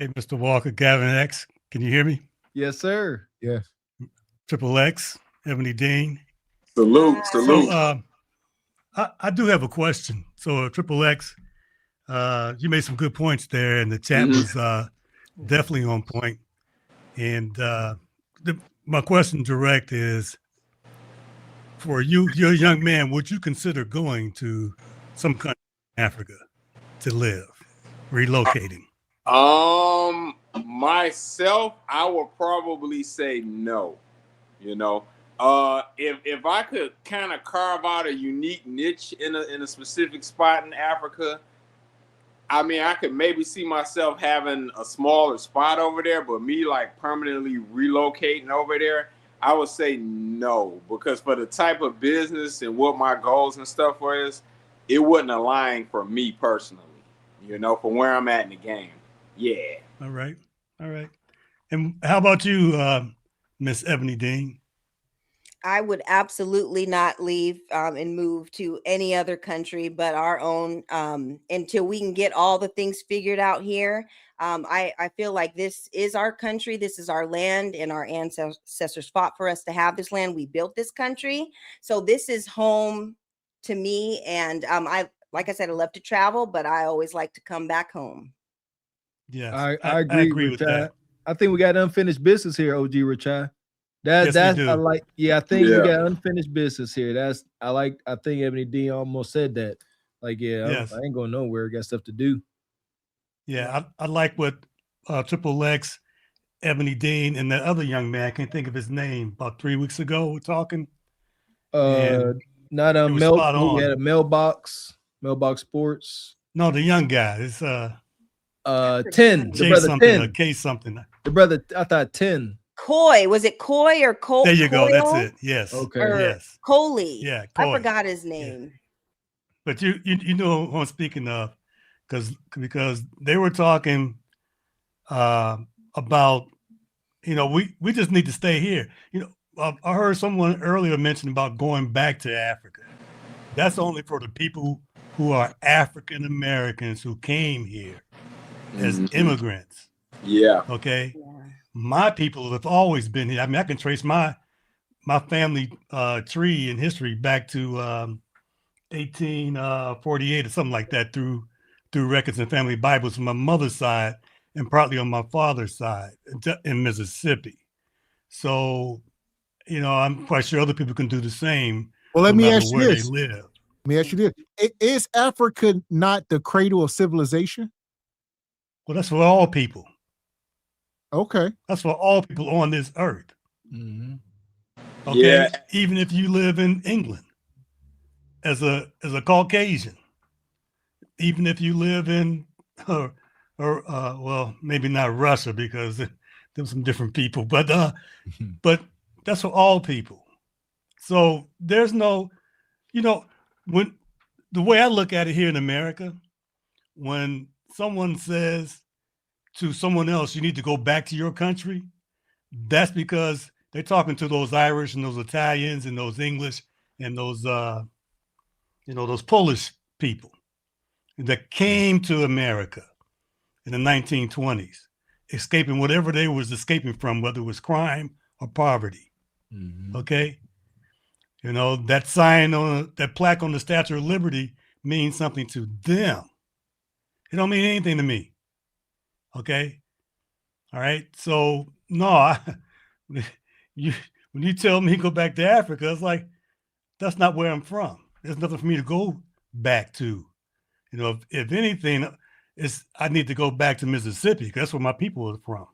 Mr. Walker, Gavin X, can you hear me? Yes, sir. Yes. Triple X, Ebony Dean. Salute. So, I do have a question. So, Triple X, you made some good points there, and the chat was definitely on point. And my question direct is, for you're a young man, would you consider going to some country in Africa to live, relocating? Myself, I would probably say no. If I could kind of carve out a unique niche in a specific spot in Africa, I mean, I could maybe see myself having a smaller spot over there, but me like permanently relocating over there, I would say no, because for the type of business and what my goals and stuff was, it wouldn't align for me personally, for where I'm at in the game. Yeah. All right. And how about you, Miss Ebony Dean? I would absolutely not leave and move to any other country but our own until we can get all the things figured out here. I feel like this is our country. This is our land, and our ancestors fought for us to have this land. We built this country. So this is home to me. And like I said, I love to travel, but I always like to come back home. Yeah, I agree with that. I think we got unfinished business here, OG Richard. That's I like. Yeah, I think we got unfinished business here. I think Ebony D almost said that. Like, I ain't going nowhere. Got stuff to do. Yeah, I like what Triple X, Ebony Dean, and the other young man, I can't think of his name, about 3 weeks ago, we're talking. Not a we had a mailbox Sports. No, the young guy. It's 10. The brother something, 10. K something. The brother, I thought 10. Coy, was it Coy or Cole? There you go. That's it. Yes. Okay. Yes. Coley. Yeah. Coy. I forgot his name. Yeah. But you know who I'm speaking of, because they were talking about, we just need to stay here. I heard someone earlier mention about going back to Africa. That's only for the people who are African Americans who came here as immigrants. Yeah. Okay. Yeah. My people have always been here. I mean, I can trace my family tree in history back to 1848 or something like that through records and family Bibles from my mother's side and partly on my father's side in Mississippi. So, I'm quite sure other people can do the same. Well, let me ask you where this. they live. Let me ask you this. Is Africa not the cradle of civilization? Well, that's for all people. Okay. That's for all people on this earth. Mm-hmm. Okay. Yeah. Even if you live in England as a Caucasian, even if you live in well, maybe not Russia because there's some different people, but that's for all people. So there's no, when the way I look at it here in America, when someone says to someone else, you need to go back to your country, that's because they're talking to those Irish and those Italians and those English and those, those Polish people that came to America in the 1920s, escaping whatever they was escaping from, whether it was crime or poverty. Mhm. Okay. That sign that plaque on the Statue of Liberty means something to them. It don't mean anything to me. Okay. All right. So no, when you tell me go back to Africa, it's like, that's not where I'm from. There's nothing for me to go back to. If anything, I need to go back to Mississippi because that's where my people are from.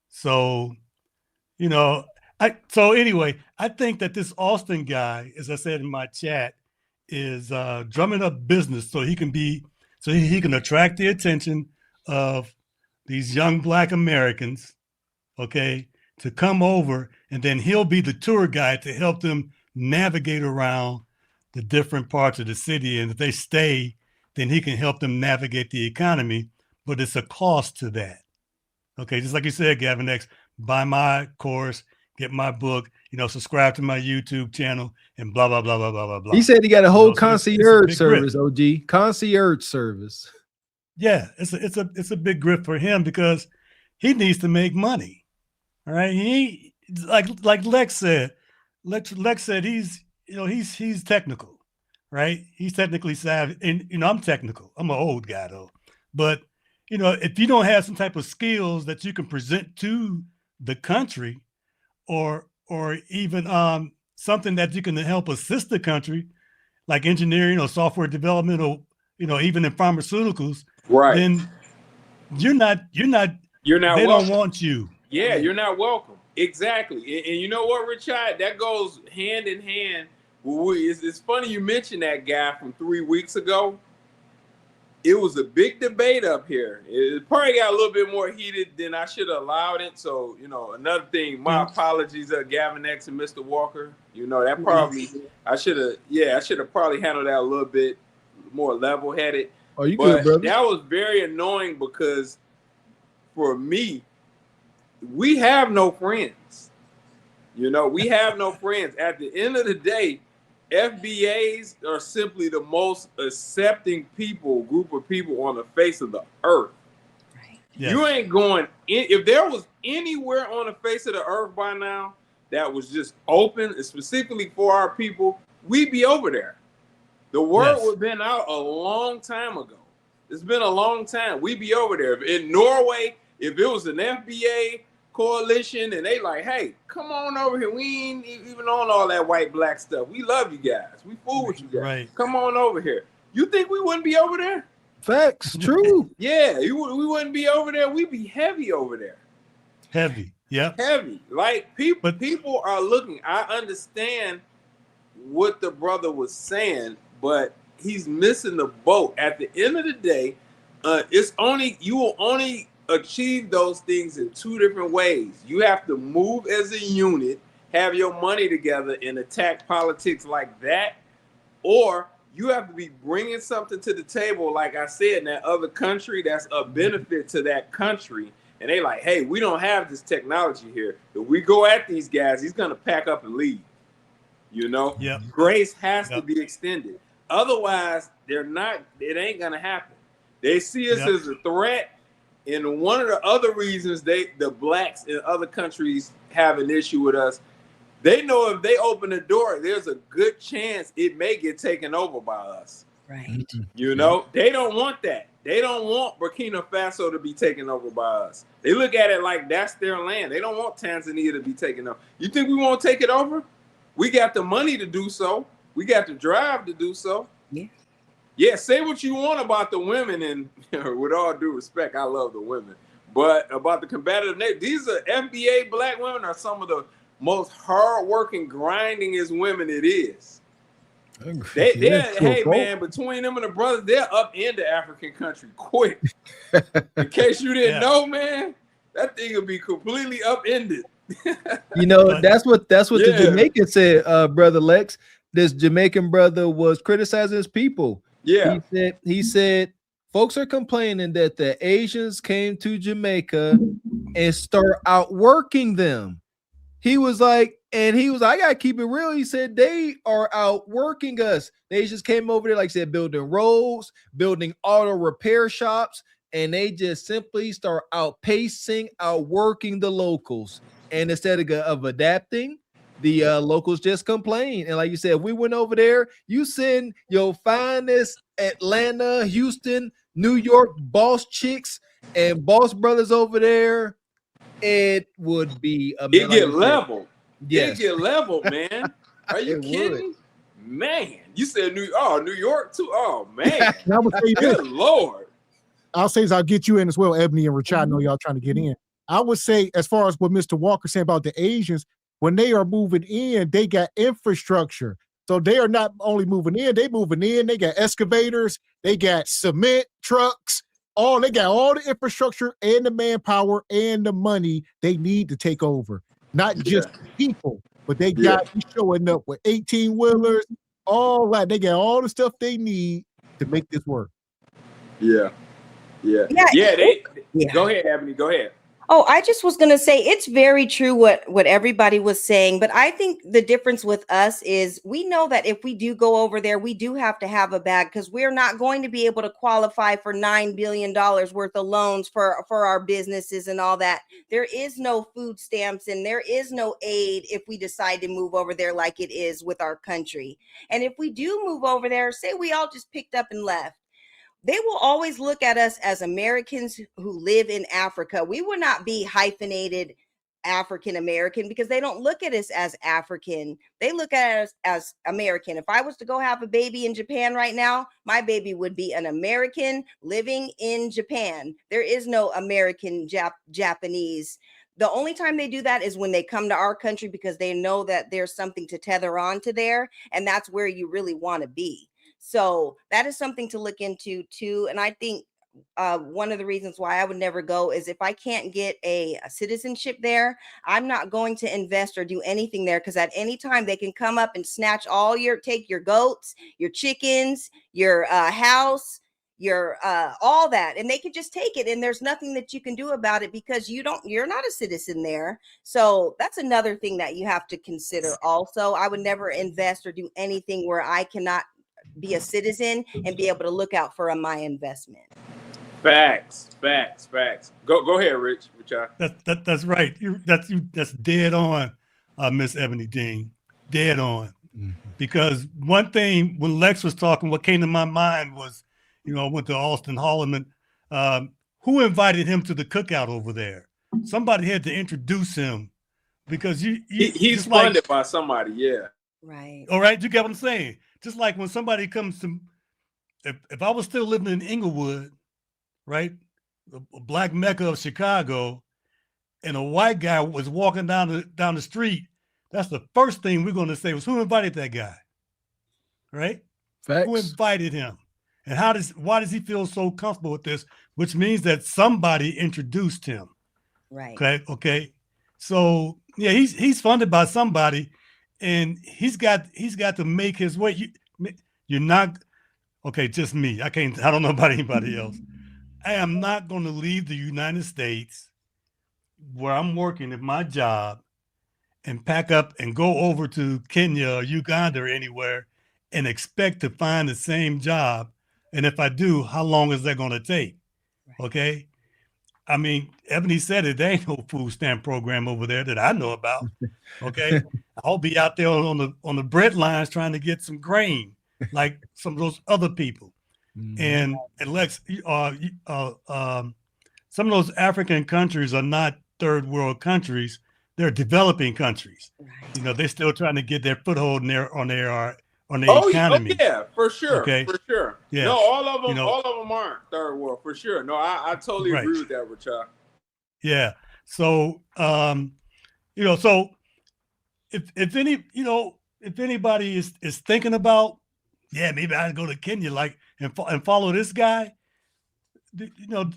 So, anyway, I think that this Austin guy, as I said in my chat, is drumming up business so he can attract the attention of these young Black Americans, okay, to come over, and then he'll be the tour guide to help them navigate around the different parts of the city. And if they stay, then he can help them navigate the economy, but it's a cost to that. Okay, just like you said, Gavin X, buy my course, get my book, subscribe to my YouTube channel, and blah, blah, blah, blah, blah, blah, blah. He said he got a whole So concierge it's a big service, OG. Concierge service. Yeah, it's a big grip for him because he needs to make money. All right. He like Lex said. Lex said he's technical, right? He's technically savvy, and I'm technical. I'm an old guy though. But if you don't have some type of skills that you can present to the country, or even something that you can help assist the country, like engineering or software development, or even in pharmaceuticals, Right. then you're not. You're not. They welcome. don't want you. Yeah, you're not welcome. Exactly. And you know what, Richard? That goes hand in hand. It's funny you mentioned that guy from 3 weeks ago. It was a big debate up here. It probably got a little bit more heated than I should have allowed it. So, another thing, my apologies, Gavin X and Mr. Walker. That probably, I should have probably handled that a little bit more level-headed. Oh, you good, brother? That was very annoying because for me, we have no friends. We have no friends. At the end of the day, FBAs are simply the most accepting group of people on the face of the earth. Right. Yes. You ain't going in. If there was anywhere on the face of the earth by now that was just open, specifically for our people, we'd be over there. The word would have been out a long time ago. It's been a long time. We'd be over there. In Norway, if it was an FBA coalition and they like, hey, come on over here. We ain't even on all that white black stuff. We love you guys. We fool with you guys. Right. Come on over here. You think we wouldn't be over there? Facts. True. Yeah, we wouldn't be over there. We'd be heavy over there. Heavy. Yep. Heavy. Like people are looking. I understand what the brother was saying, but he's missing the boat. At the end of the day, you will only achieve those things in two different ways. You have to move as a unit, have your money together, and attack politics like that, or you have to be bringing something to the table, like I said, in that other country that's a benefit to that country. And they like, hey, we don't have this technology here. If we go at these guys, he's going to pack up and leave. Yep. Grace has to be extended. Otherwise, it ain't going to happen. They see us as a threat. And one of the other reasons the blacks in other countries have an issue with us, they know if they open the door, there's a good chance it may get taken over by us. Right. They don't want that. They don't want Burkina Faso to be taken over by us. They look at it like that's their land. They don't want Tanzania to be taken over. You think we won't take it over? We got the money to do so. We got the drive to do so. Yeah. Yeah, say what you want about the women, and with all due respect, I love the women. But about the combative nature, these are FBA black women are some of the most hardworking, grindingest women it is. Hey man, between them and the brothers, they're up into African country quick. In case you didn't know, man, that thing would be completely upended. That's what the Jamaican said, brother Lex. this Jamaican brother was criticizing his people. Yeah. He said folks are complaining that the Asians came to Jamaica and start outworking them. He was like, I gotta keep it real. He said they are outworking us. They just came over there, like I said, building roads, building auto repair shops, and they just simply start outworking the locals. And instead of adapting, the locals just complain. And like you said, if we went over there, you send your finest Atlanta, Houston, New York boss chicks and boss brothers over there, it would be it get leveled. Yes, it get leveled, man. Are you kidding? Man, you said New York too. Oh man, I would say this. Good Lord. I'll say this, I'll get you in as well, Ebony and Rich. I know y'all trying to get in. I would say, as far as what Mr. Walker said about the Asians, when they are moving in, they got infrastructure. So they are not only moving in, they got excavators, they got cement trucks, they got all the infrastructure and the manpower and the money they need to take over. Not just people, but they got you showing up with 18-wheelers, all that. They got all the stuff they need to make this work. Yeah. Go ahead, Ebony. Go ahead. Oh, I just was going to say it's very true what everybody was saying, but I think the difference with us is we know that if we do go over there, we do have to have a bag because we're not going to be able to qualify for $9 billion worth of loans for our businesses and all that. There is no food stamps and there is no aid if we decide to move over there like it is with our country. And if we do move over there, say we all just picked up and left, they will always look at us as Americans who live in Africa. We will not be hyphenated African American because they don't look at us as African. They look at us as American. If I was to go have a baby in Japan right now, my baby would be an American living in Japan. There is no American Japanese. The only time they do that is when they come to our country because they know that there's something to tether on to there, and that's where you really want to be. So that is something to look into too. And I think one of the reasons why I would never go is if I can't get a citizenship there, I'm not going to invest or do anything there because at any time they can come up and snatch take your goats, your chickens, your house, your all that, and they can just take it and there's nothing that you can do about it because you're not a citizen there. So that's another thing that you have to consider also. I would never invest or do anything where I cannot be a citizen and be able to look out for my investment. Facts. Go ahead, Rich. That's right. That's dead on, Miss Ebony Dean. Dead on. Mm-hmm. Because one thing when Lex was talking, what came to my mind was, I went to Austin Holleman. Who invited him to the cookout over there? Somebody had to introduce him because he's funded by somebody. Yeah. Right. All right. You get what I'm saying? Just like when somebody comes to, if I was still living in Inglewood, right, a black mecca of Chicago, and a white guy was walking down the street, that's the first thing we're going to say was, who invited that guy? Right? Facts. Who invited him? And why does he feel so comfortable with this? Which means that somebody introduced him. Right. Okay. So yeah, he's funded by somebody. And he's got to make his way. You're not okay. Just me. I don't know about anybody else. I am not going to leave the United States where I'm working at my job and pack up and go over to Kenya or Uganda or anywhere and expect to find the same job. And if I do, how long is that going to take? Okay. I mean, Ebony said it. There ain't no food stamp program over there that I know about. Okay, I'll be out there on the bread lines trying to get some grain, like some of those other people. Mm-hmm. And Lex, some of those African countries are not third world countries; they're developing countries. Right. They're still trying to get their foothold on their economy. Yeah, for sure. Okay. For sure. Yeah. No, all of them aren't third world for sure. No, I totally agree with that, Richard. Yeah. So, so if anybody is thinking about, maybe I'd go to Kenya and follow this guy,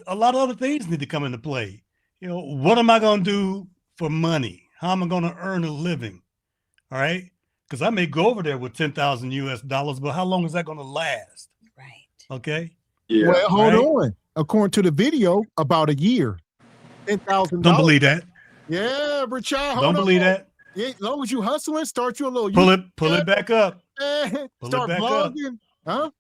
a lot of other things need to come into play. What am I going to do for money? How am I going to earn a living? All right. because I may go over there with $10,000 US, but how long is that going to last? Right. Okay. Yeah. Well, hold Right. on. According to the video, about a year. $10,000. Don't believe that. Yeah, Richard. Don't believe that. Yeah, as long as you hustling, start you a little. Pull it back up. Start it back up. blogging. Huh?